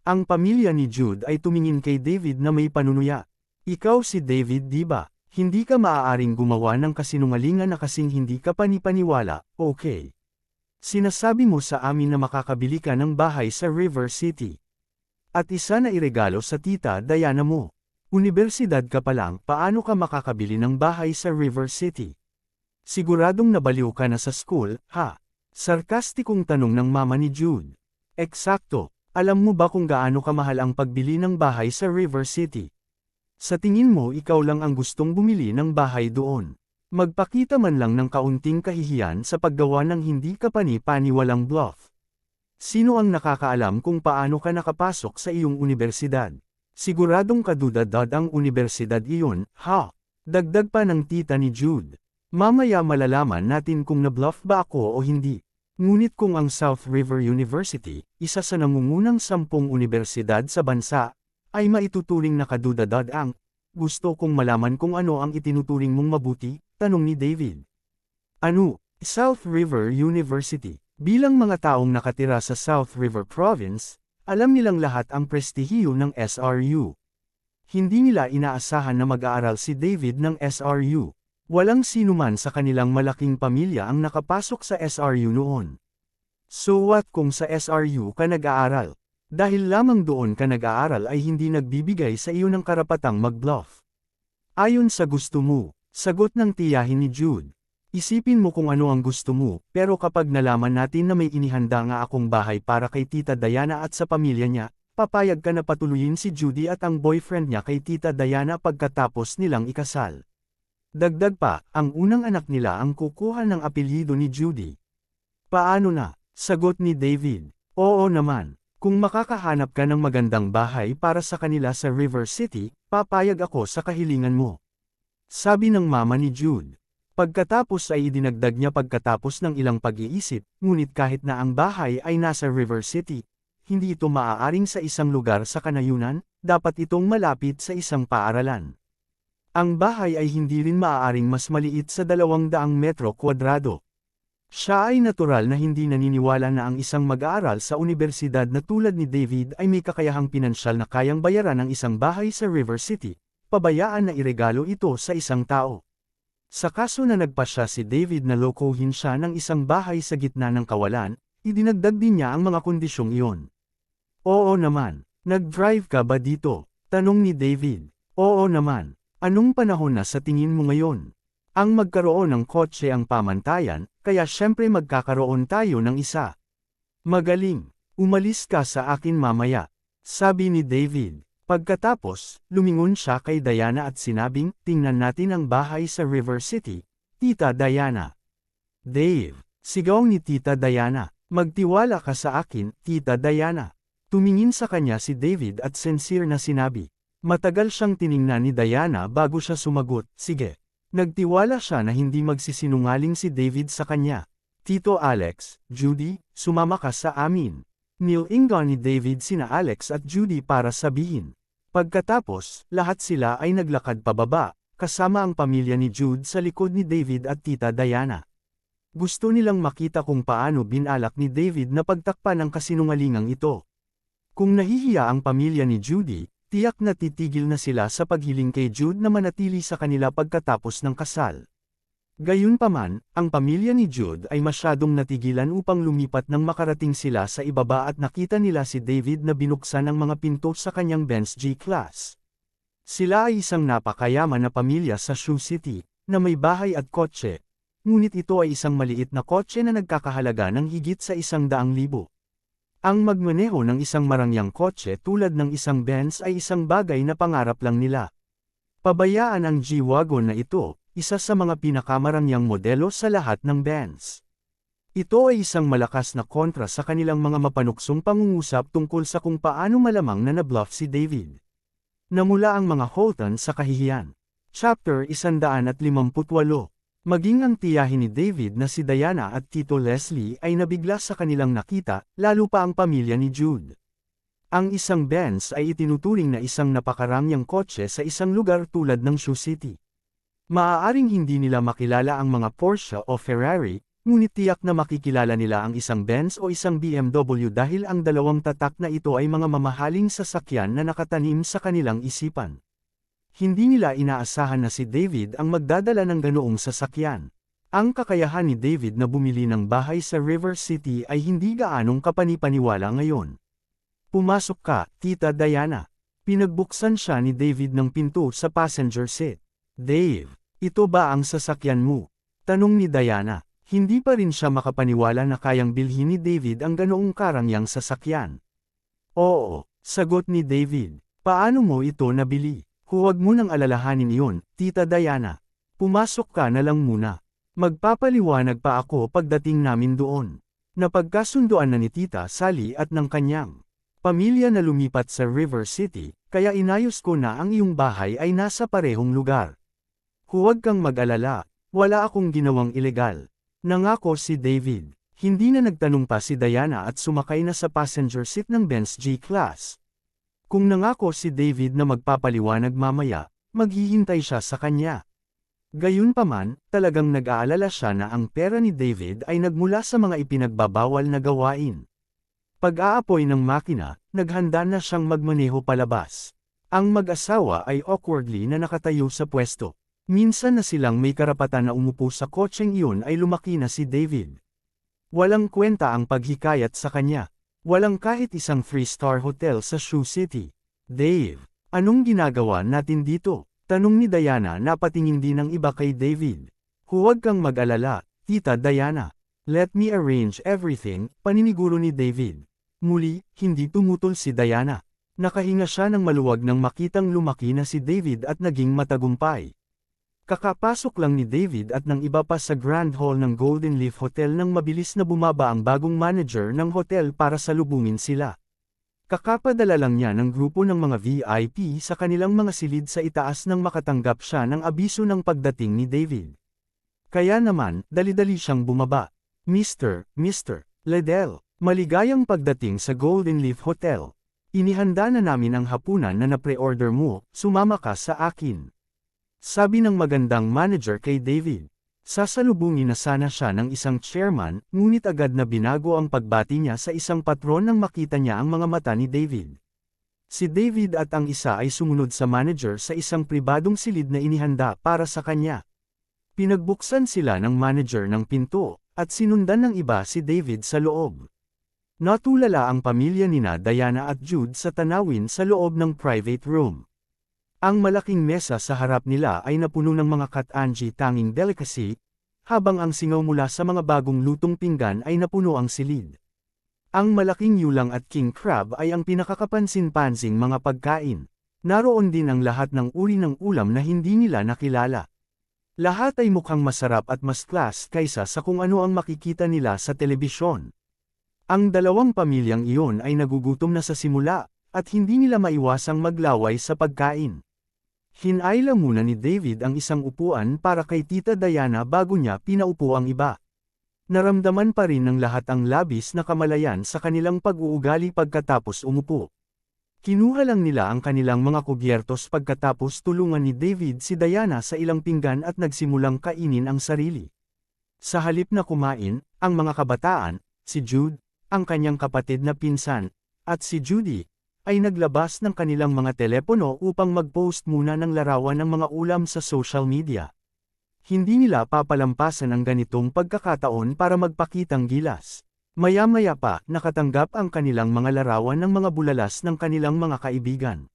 Ang pamilya ni Jude ay tumingin kay David na may panunuya. Ikaw si David, di ba? Hindi ka maaaring gumawa ng kasinungalingan na kasing hindi ka panipaniwala, okay? Sinasabi mo sa amin na makakabili ka ng bahay sa River City. At isa na iregalo sa tita Diana mo. Universidad ka pa lang, paano ka makakabili ng bahay sa River City? Siguradong nabaliw ka na sa school, ha? Sarkastikong tanong ng mama ni Jude. Eksakto, alam mo ba kung gaano kamahal ang pagbili ng bahay sa River City? Sa tingin mo ikaw lang ang gustong bumili ng bahay doon. Magpakita man lang ng kaunting kahihiyan sa paggawa ng hindi kapani-paniwalang bluff. Sino ang nakakaalam kung paano ka nakapasok sa iyong universidad? Siguradong kadudad ang universidad iyon, ha? Dagdag pa ng tita ni Jude. Mamaya malalaman natin kung na-bluff ba ako o hindi. Ngunit kung ang South River University, isa sa nangungunang 10 universidad sa bansa, ay maituturing na kadudad ang, gusto kong malaman kung ano ang itinuturing mong mabuti, tanong ni David. Ano? South River University. Bilang mga taong nakatira sa South River Province, alam nilang lahat ang prestihiyo ng SRU. Hindi nila inaasahan na mag-aaral si David ng SRU. Walang sinuman sa kanilang malaking pamilya ang nakapasok sa SRU noon. So what kung sa SRU ka nag-aaral? Dahil lamang doon ka nag-aaral ay hindi nagbibigay sa iyo ng karapatang mag-bluff. Ayon sa gusto mo, sagot ng tiyahin ni Jude. Isipin mo kung ano ang gusto mo, pero kapag nalaman natin na may inihanda nga akong bahay para kay Tita Diana at sa pamilya niya, papayag ka na patuloyin si Judy at ang boyfriend niya kay Tita Diana pagkatapos nilang ikasal. Dagdag pa, ang unang anak nila ang kukuha ng apelyido ni Judy. Paano na? Sagot ni David. Oo naman. Kung makakahanap ka ng magandang bahay para sa kanila sa River City, papayag ako sa kahilingan mo. Sabi ng mama ni Jude. Pagkatapos ay idinagdag niya pagkatapos ng ilang pag-iisip, ngunit kahit na ang bahay ay nasa River City, hindi ito maaaring sa isang lugar sa kanayunan, dapat itong malapit sa isang paaralan. Ang bahay ay hindi rin maaaring mas maliit sa 200 metro kwadrado. Siya ay natural na hindi naniniwala na ang isang mag-aaral sa universidad na tulad ni David ay may kakayahang pinansyal na kayang bayaran ang isang bahay sa River City, pabayaan na iregalo ito sa isang tao. Sa kaso na nagpasya si David na lokohin siya ng isang bahay sa gitna ng kawalan, idinagdag din niya ang mga kondisyong iyon. Oo naman, nag-drive ka ba dito? Tanong ni David. Oo naman, anong panahon na sa tingin mo ngayon? Ang magkaroon ng kotse ang pamantayan, kaya syempre magkakaroon tayo ng isa. Magaling, umalis ka sa akin mamaya, sabi ni David. Pagkatapos, lumingon siya kay Diana at sinabing, tingnan natin ang bahay sa River City, Tita Diana. Dave, sigaw ni Tita Diana, magtiwala ka sa akin, Tita Diana. Tumingin sa kanya si David at sincere na sinabi. Matagal siyang tiningnan ni Diana bago siya sumagot, sige. Nagtiwala siya na hindi magsisinungaling si David sa kanya. Tito Alex, Judy, sumama ka sa amin. Nilingon ni David sina Alex at Judy para sabihin. Pagkatapos, lahat sila ay naglakad pababa, kasama ang pamilya ni Jude sa likod ni David at Tita Diana. Gusto nilang makita kung paano binalak ni David na pagtakpan ang kasinungalingang ito. Kung nahihiya ang pamilya ni Judy, tiyak na titigil na sila sa paghiling kay Jude na manatili sa kanila pagkatapos ng kasal. Gayunpaman, ang pamilya ni Jude ay masyadong natigilan upang lumipat nang makarating sila sa ibaba at nakita nila si David na binuksan ang mga pinto sa kanyang Benz G-Class. Sila ay isang napakayaman na pamilya sa Sioux City, na may bahay at kotse. Ngunit ito ay isang maliit na kotse na nagkakahalaga ng higit sa 100,000. Ang magmaneho ng isang marangyang kotse tulad ng isang Benz ay isang bagay na pangarap lang nila. Pabayaan ang G-Wagon na ito, isa sa mga pinakamarangyang modelo sa lahat ng Benz. Ito ay isang malakas na kontra sa kanilang mga mapanuksong pangungusap tungkol sa kung paano malamang na nabluff si David. Namula ang mga Holton sa kahihiyan. Chapter 158. Maging ang tiyahin ni David na si Diana at Tito Leslie ay nabigla sa kanilang nakita, lalo pa ang pamilya ni Jude. Ang isang Benz ay itinuturing na isang napakarangyang kotse sa isang lugar tulad ng Sioux City. Maaaring hindi nila makilala ang mga Porsche o Ferrari, ngunit tiyak na makikilala nila ang isang Benz o isang BMW dahil ang dalawang tatak na ito ay mga mamahaling sasakyan na nakatanim sa kanilang isipan. Hindi nila inaasahan na si David ang magdadala ng ganoong sasakyan. Ang kakayahan ni David na bumili ng bahay sa River City ay hindi gaanong kapanipaniwala ngayon. Pumasok ka, Tita Diana. Pinagbuksan siya ni David ng pinto sa passenger seat. Dave, ito ba ang sasakyan mo? Tanong ni Diana. Hindi pa rin siya makapaniwala na kayang bilhin ni David ang ganoong karangyang sasakyan. Oo, sagot ni David. Paano mo ito nabili? Huwag mo nang alalahanin iyon, Tita Diana. Pumasok ka na lang muna. Magpapaliwanag pa ako pagdating namin doon. Napagkasunduan na ni Tita Sally at ng kanyang pamilya na lumipat sa River City, kaya inayos ko na ang iyong bahay ay nasa parehong lugar. Huwag kang mag-alala, wala akong ginawang ilegal. Nangako si David. Hindi na nagtanong pa si Diana at sumakay na sa passenger seat ng Benz G-Class. Kung nangako si David na magpapaliwanag mamaya, maghihintay siya sa kanya. Gayunpaman, talagang nag-aalala siya na ang pera ni David ay nagmula sa mga ipinagbabawal na gawain. Pag-aapoy ng makina, naghanda na siyang magmaneho palabas. Ang mag-asawa ay awkwardly na nakatayo sa pwesto. Minsan na silang may karapatan na umupo sa kotseng iyon ay lumaki na si David. Walang kwenta ang paghikayat sa kanya. Walang kahit isang 3-star hotel sa Sioux City. Dave, anong ginagawa natin dito? Tanong ni Diana na patingin din ng iba kay David. Huwag kang mag-alala, Tita Diana. Let me arrange everything, paniniguro ni David. Muli, hindi tumutol si Diana. Nakahinga siya ng maluwag nang makitang lumaki na si David at naging matagumpay. Kakapasok lang ni David at ng iba pa sa Grand Hall ng Golden Leaf Hotel nang mabilis na bumaba ang bagong manager ng hotel para salubungin sila. Kakapadala lang niya ng grupo ng mga VIP sa kanilang mga silid sa itaas nang makatanggap siya ng abiso ng pagdating ni David. Kaya naman, dali-dali siyang bumaba. Mr. Ledell, maligayang pagdating sa Golden Leaf Hotel. Inihanda na namin ang hapunan na na-pre-order mo, sumama ka sa akin. Sabi ng magandang manager kay David. Sasalubungin na sana siya ng isang chairman, ngunit agad na binago ang pagbati niya sa isang patron nang makita niya ang mga mata ni David. Si David at ang isa ay sumunod sa manager sa isang pribadong silid na inihanda para sa kanya. Pinagbuksan sila ng manager ng pinto, at sinundan ng iba si David sa loob. Natulala ang pamilya nina Diana at Jude sa tanawin sa loob ng private room. Ang malaking mesa sa harap nila ay napuno ng mga Kat-Angie tanging delicacy, habang ang singaw mula sa mga bagong lutong pinggan ay napuno ang silid. Ang malaking yulang at king crab ay ang pinakakapansin-pansing mga pagkain. Naroon din ang lahat ng uri ng ulam na hindi nila nakilala. Lahat ay mukhang masarap at mas class kaysa sa kung ano ang makikita nila sa telebisyon. Ang dalawang pamilyang iyon ay nagugutom na sa simula, at hindi nila maiwasang maglaway sa pagkain. Hinayla muna ni David ang isang upuan para kay Tita Diana bago niya pinaupo ang iba. Naramdaman pa rin ng lahat ang labis na kamalayan sa kanilang pag-uugali pagkatapos umupo. Kinuha lang nila ang kanilang mga kubyertos pagkatapos tulungan ni David si Diana sa ilang pinggan at nagsimulang kainin ang sarili. Sa halip na kumain, ang mga kabataan, si Jude, ang kanyang kapatid na pinsan, at si Judy, ay naglabas ng kanilang mga telepono upang mag-post muna ng larawan ng mga ulam sa social media. Hindi nila papalampasan ang ganitong pagkakataon para magpakitang gilas. Maya-maya pa, nakatanggap ang kanilang mga larawan ng mga bulalas ng kanilang mga kaibigan.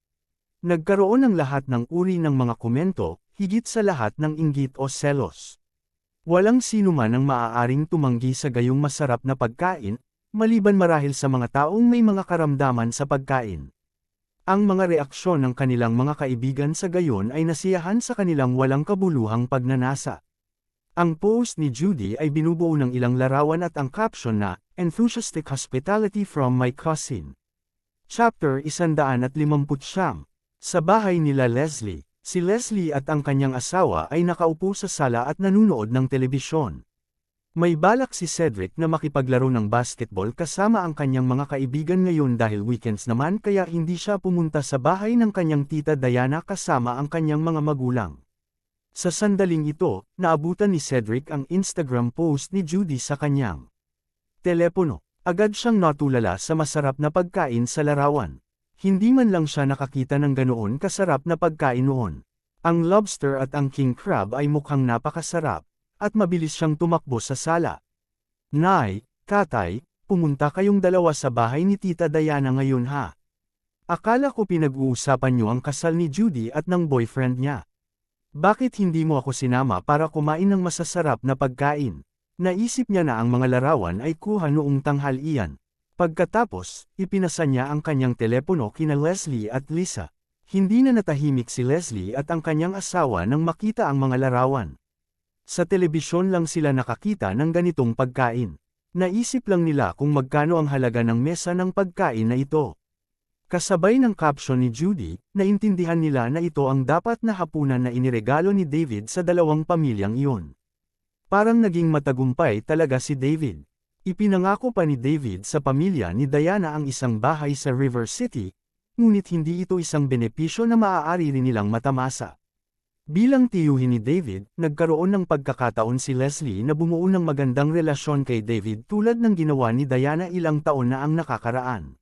Nagkaroon ng lahat ng uri ng mga komento, higit sa lahat ng inggit o selos. Walang sino man ang maaaring tumanggi sa gayong masarap na pagkain, maliban marahil sa mga taong may mga karamdaman sa pagkain. Ang mga reaksyon ng kanilang mga kaibigan sa gayon ay nasiyahan sa kanilang walang kabuluhang pagnanasa. Ang post ni Judy ay binubuo ng ilang larawan at ang caption na, Enthusiastic Hospitality from My Cousin. Chapter 159. Sa bahay nila Leslie, si Leslie at ang kanyang asawa ay nakaupo sa sala at nanunood ng telebisyon. May balak si Cedric na makipaglaro ng basketball kasama ang kanyang mga kaibigan ngayon dahil weekends naman kaya hindi siya pumunta sa bahay ng kanyang tita Diana kasama ang kanyang mga magulang. Sa sandaling ito, naabutan ni Cedric ang Instagram post ni Judy sa kanyang telepono. Agad siyang natulala sa masarap na pagkain sa larawan. Hindi man lang siya nakakita ng ganoon kasarap na pagkain noon. Ang lobster at ang king crab ay mukhang napakasarap, at mabilis siyang tumakbo sa sala. Nay, tatay, pumunta kayong dalawa sa bahay ni Tita Diana ngayon ha. Akala ko pinag-uusapan niyo ang kasal ni Judy at ng boyfriend niya. Bakit hindi mo ako sinama para kumain ng masasarap na pagkain? Naisip niya na ang mga larawan ay kuha noong tanghalian. Pagkatapos, ipinasa niya ang kanyang telepono kina Leslie at Lisa. Hindi na natahimik si Leslie at ang kanyang asawa nang makita ang mga larawan. Sa telebisyon lang sila nakakita ng ganitong pagkain. Naisip lang nila kung magkano ang halaga ng mesa ng pagkain na ito. Kasabay ng caption ni Judy, naintindihan nila na ito ang dapat na hapunan na iniregalo ni David sa dalawang pamilyang iyon. Parang naging matagumpay talaga si David. Ipinangako pa ni David sa pamilya ni Diana ang isang bahay sa River City, ngunit hindi ito isang benepisyo na maaari rin nilang matamasa. Bilang tiyuhin ni David, nagkaroon ng pagkakataon si Leslie na bumuo ng magandang relasyon kay David tulad ng ginawa ni Diana ilang taon na ang nakakaraan.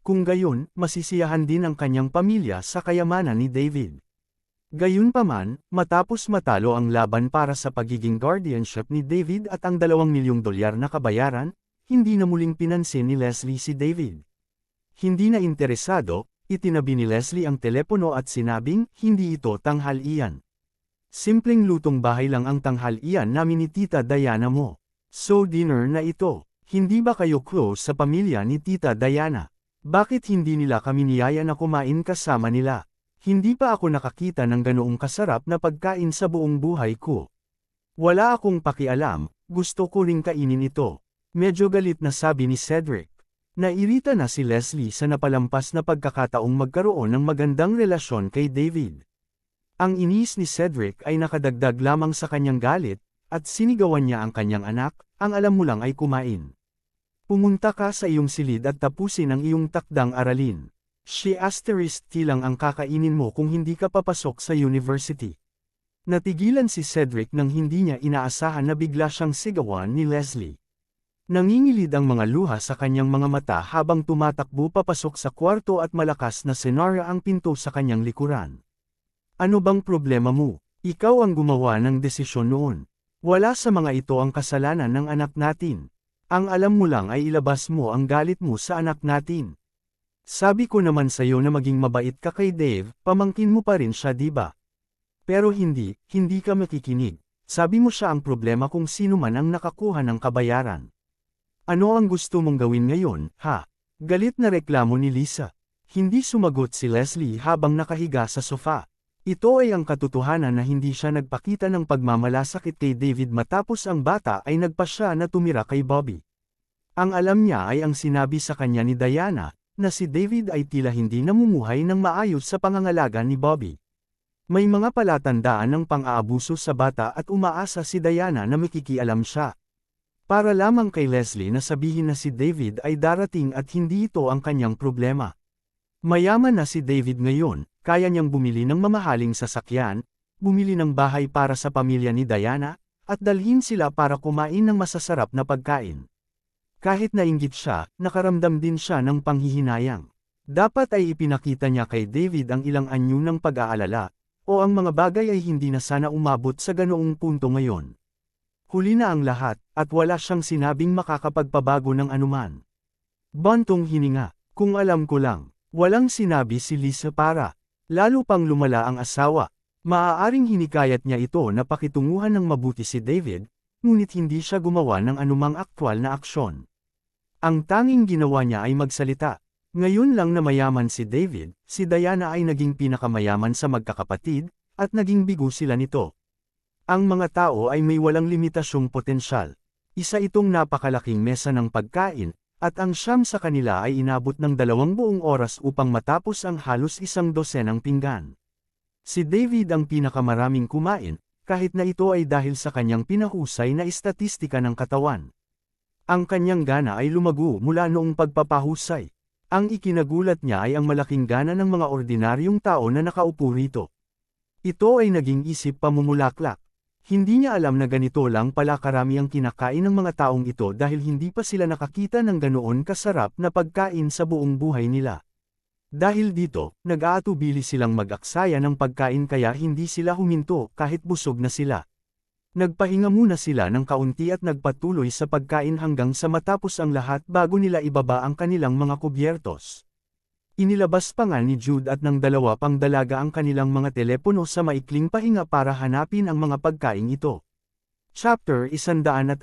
Kung gayon, masisiyahan din ang kanyang pamilya sa kayamanan ni David. Gayunpaman, matapos matalo ang laban para sa pagiging guardianship ni David at ang $2 milyong na kabayaran, hindi na muling pinansin ni Leslie si David. Hindi na interesado, itinabi ni Leslie ang telepono at sinabing, hindi ito tanghalian. Simpleng lutong bahay lang ang tanghalian namin ni Tita Diana mo. So dinner na ito. Hindi ba kayo close sa pamilya ni Tita Diana? Bakit hindi nila kami niyaya na kumain kasama nila? Hindi pa ako nakakita ng ganoong kasarap na pagkain sa buong buhay ko. Wala akong pakialam, gusto ko ring kainin ito. Medyo galit na sabi ni Cedric. Nairita na si Leslie sa napalampas na pagkakataong magkaroon ng magandang relasyon kay David. Ang inis ni Cedric ay nakadagdag lamang sa kanyang galit, at sinigawan niya ang kanyang anak, ang alam mo lang ay kumain. Pumunta ka sa iyong silid at tapusin ang iyong takdang aralin. She** lang ang kakainin mo kung hindi ka papasok sa university. Natigilan si Cedric nang hindi niya inaasahan na bigla siyang sigawan ni Leslie. Nangingilid ang mga luha sa kanyang mga mata habang tumatakbo papasok sa kwarto at malakas na senaryo ang pinto sa kanyang likuran. Ano bang problema mo? Ikaw ang gumawa ng desisyon noon. Wala sa mga ito ang kasalanan ng anak natin. Ang alam mo lang ay ilabas mo ang galit mo sa anak natin. Sabi ko naman sa'yo na maging mabait ka kay Dave, pamangkin mo pa rin siya diba? Pero hindi ka makikinig. Sabi mo siya ang problema kung sino man ang nakakuha ng kabayaran. Ano ang gusto mong gawin ngayon, ha? Galit na reklamo ni Lisa. Hindi sumagot si Leslie habang nakahiga sa sofa. Ito ay ang katotohanan na hindi siya nagpakita ng pagmamalasakit kay David matapos ang bata ay nagpasya na tumira kay Bobby. Ang alam niya ay ang sinabi sa kanya ni Diana, na si David ay tila hindi namumuhay ng maayos sa pangangalaga ni Bobby. May mga palatandaan ng pang-aabuso sa bata at umaasa si Diana na makikialam siya. Para lamang kay Leslie na sabihin na si David ay darating at hindi ito ang kanyang problema. Mayaman na si David ngayon, kaya niyang bumili ng mamahaling sasakyan, bumili ng bahay para sa pamilya ni Diana, at dalhin sila para kumain ng masasarap na pagkain. Kahit nainggit siya, nakaramdam din siya ng panghihinayang. Dapat ay ipinakita niya kay David ang ilang anyo ng pag-aalala, o ang mga bagay ay hindi na sana umabot sa ganoong punto ngayon. Huli na ang lahat, at wala siyang sinabing makakapagpabago ng anuman. Bantong hininga, kung alam ko lang. Walang sinabi si Lisa para, lalo pang lumala ang asawa. Maaaring hinikayat niya ito na pakitunguhan ng mabuti si David, ngunit hindi siya gumawa ng anumang aktwal na aksyon. Ang tanging ginawa niya ay magsalita. Ngayon lang na mayaman si David, si Diana ay naging pinakamayaman sa magkakapatid, at naging bigo sila nito. Ang mga tao ay may walang limitasyong potensyal. Isa itong napakalaking mesa ng pagkain, at ang siyam sa kanila ay inabot ng 2 buong oras upang matapos ang halos 1 dosenang pinggan. Si David ang pinakamaraming kumain, kahit na ito ay dahil sa kanyang pinahusay na estatistika ng katawan. Ang kanyang gana ay lumago mula noong pagpapahusay. Ang ikinagulat niya ay ang malaking gana ng mga ordinaryong tao na nakaupo rito. Ito ay naging isip pamumulaklak. Hindi niya alam na ganito lang pala karami ang kinakain ng mga taong ito dahil hindi pa sila nakakita ng ganoon kasarap na pagkain sa buong buhay nila. Dahil dito, nag-aatubili silang mag-aksaya ng pagkain kaya hindi sila huminto kahit busog na sila. Nagpahinga muna sila ng kaunti at nagpatuloy sa pagkain hanggang sa matapos ang lahat bago nila ibaba ang kanilang mga kubyertos. Inilabas pa nga ni Jude at ng 2 pang dalaga ang kanilang mga telepono sa maikling pahinga para hanapin ang mga pagkain ito. Chapter 160.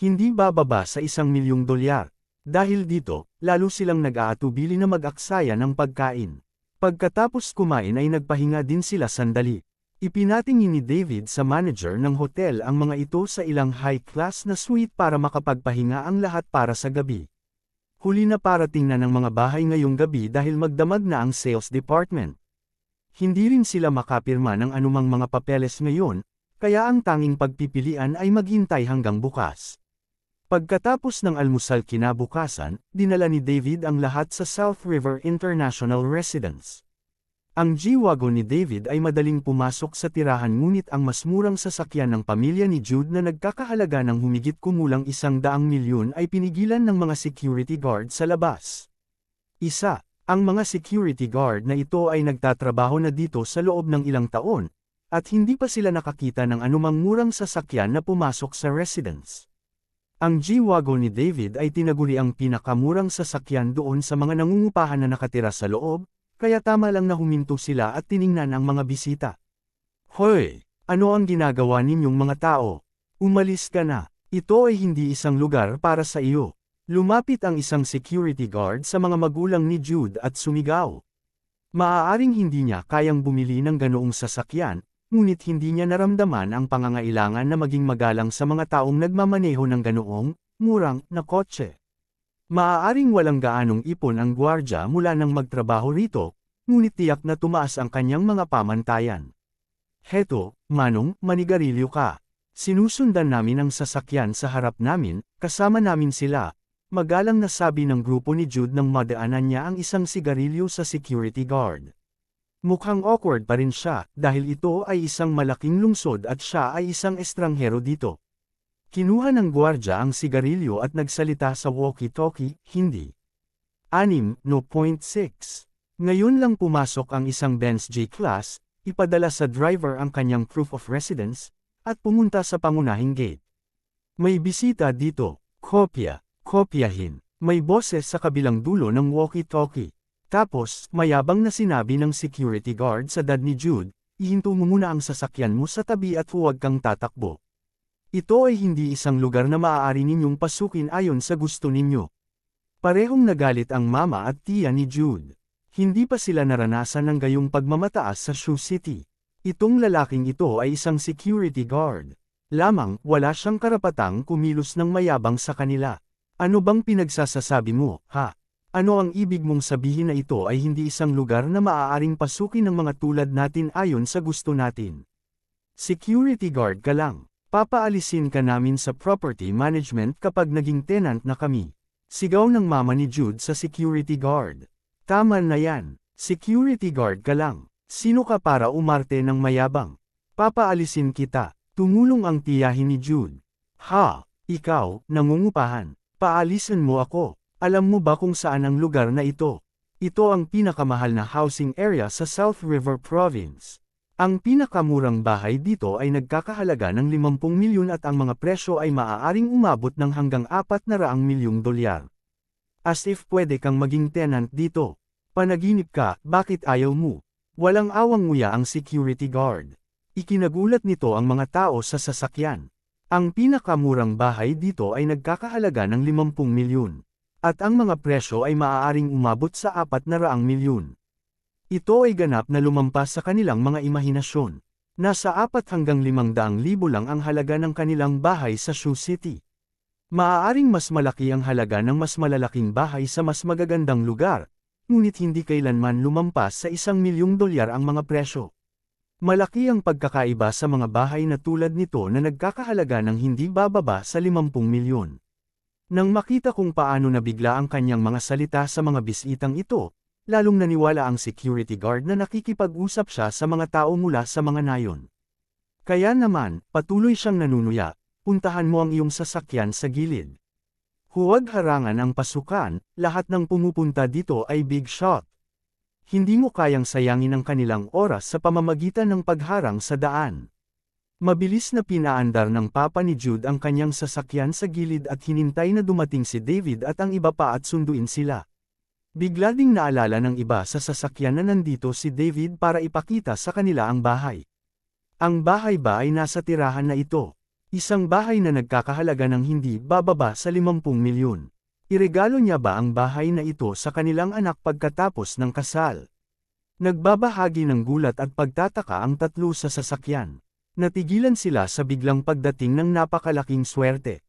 Hindi bababa sa $1,000,000. Dahil dito, lalo silang nag-aatubili na mag-aksaya ng pagkain. Pagkatapos kumain ay nagpahinga din sila sandali. Ipinatingin ni David sa manager ng hotel ang mga ito sa ilang high-class na suite para makapagpahinga ang lahat para sa gabi. Huli na parating na ng mga bahay ngayong gabi dahil magdamag na ang sales department. Hindi rin sila makapirma ng anumang mga papeles ngayon, kaya ang tanging pagpipilian ay maghintay hanggang bukas. Pagkatapos ng almusal kinabukasan, dinala ni David ang lahat sa South River International Residence. Ang G-Wagon ni David ay madaling pumasok sa tirahan ngunit ang mas murang sasakyan ng pamilya ni Jude na nagkakahalaga ng humigit kumulang $100,000,000 ay pinigilan ng mga security guard sa labas. Ang mga security guard na ito ay nagtatrabaho na dito sa loob ng ilang taon, at hindi pa sila nakakita ng anumang murang sasakyan na pumasok sa residence. Ang G-Wagon ni David ay tinaguri ang pinakamurang sasakyan doon sa mga nangungupahan na nakatira sa loob, kaya tama lang na huminto sila at tiningnan ang mga bisita. Hoy! Ano ang ginagawa ninyong mga tao? Umalis ka na. Ito ay hindi isang lugar para sa iyo. Lumapit ang isang security guard sa mga magulang ni Jude at sumigaw. Maaaring hindi niya kayang bumili ng ganoong sasakyan, ngunit hindi niya naramdaman ang pangangailangan na maging magalang sa mga taong nagmamaneho ng ganoong, murang, na kotse. Maaaring walang gaanong ipon ang gwardya mula nang magtrabaho rito, ngunit tiyak na tumaas ang kanyang mga pamantayan. Heto, Manong, manigarilyo ka. Sinusundan namin ang sasakyan sa harap namin, kasama namin sila. Magalang na sabi ng grupo ni Jude nang madaanan niya ang isang sigarilyo sa security guard. Mukhang awkward pa rin siya, dahil ito ay isang malaking lungsod at siya ay isang estranghero dito. Kinuha ng gwardya ang sigarilyo at nagsalita sa walkie-talkie, hindi. 6.6. Ngayon lang pumasok ang isang Benz J-Class, ipadala sa driver ang kanyang proof of residence, at pumunta sa pangunahing gate. May bisita dito, kopyahin. May boses sa kabilang dulo ng walkie-talkie. Tapos, mayabang na sinabi ng security guard sa dad ni Jude, ihinto mo muna ang sasakyan mo sa tabi at huwag kang tatakbo. Ito ay hindi isang lugar na maaari ninyong pasukin ayon sa gusto ninyo. Parehong nagalit ang mama at tiya ni Jude. Hindi pa sila naranasan ng gayong pagmamataas sa Sioux City. Itong lalaking ito ay isang security guard. Lamang, wala siyang karapatang kumilos ng mayabang sa kanila. Ano bang pinagsasasabi mo, ha? Ano ang ibig mong sabihin na ito ay hindi isang lugar na maaaring pasukin ng mga tulad natin ayon sa gusto natin? Security guard ka lang. Papaalisin ka namin sa property management kapag naging tenant na kami. Sigaw ng mama ni Jude sa security guard. Tama na yan. Security guard ka lang. Sino ka para umarte ng mayabang? Papaalisin kita. Tumulong ang tiyahin ni Jude. Ha? Ikaw, nangungupahan. Paalisin mo ako. Alam mo ba kung saan ang lugar na ito? Ito ang pinakamahal na housing area sa South River Province. Ang pinakamurang bahay dito ay nagkakahalaga ng 50 milyon at ang mga presyo ay maaaring umabot ng hanggang 400 milyong dolyar. As if pwede kang maging tenant dito. Panaginip ka, bakit ayaw mo? Walang awang nguya ang security guard. Ikinagulat nito ang mga tao sa sasakyan. Ang pinakamurang bahay dito ay nagkakahalaga ng 50 milyon. At ang mga presyo ay maaaring umabot sa 400 milyon. Ito ay ganap na lumampas sa kanilang mga imahinasyon. Nasa 4 hanggang 500,000 lang ang halaga ng kanilang bahay sa Sioux City. Maaaring mas malaki ang halaga ng mas malalaking bahay sa mas magagandang lugar, ngunit hindi kailanman lumampas sa 1 milyong dolyar ang mga presyo. Malaki ang pagkakaiba sa mga bahay na tulad nito na nagkakahalaga ng hindi bababa sa 50 milyon. Nang makita kung paano nabigla ang kanyang mga salita sa mga bisitang ito, lalong naniwala ang security guard na nakikipag-usap siya sa mga tao mula sa mga nayon. Kaya naman, patuloy siyang nanunuya. Puntahan mo ang iyong sasakyan sa gilid. Huwag harangan ang pasukan, lahat ng pumupunta dito ay big shot. Hindi mo kayang sayangin ang kanilang oras sa pamamagitan ng pagharang sa daan. Mabilis na pinaandar ng papa ni Jude ang kanyang sasakyan sa gilid at hinintay na dumating si David at ang iba pa at sunduin sila. Bigla ding naalala ng iba sa sasakyan na nandito si David para ipakita sa kanila ang bahay. Ang bahay ba ay nasa tirahan na ito? Isang bahay na nagkakahalaga ng hindi bababa sa 50 milyon. Iregalo niya ba ang bahay na ito sa kanilang anak pagkatapos ng kasal? Nagbabahagi ng gulat at pagtataka ang tatlo sa sasakyan. Natigilan sila sa biglang pagdating ng napakalaking swerte.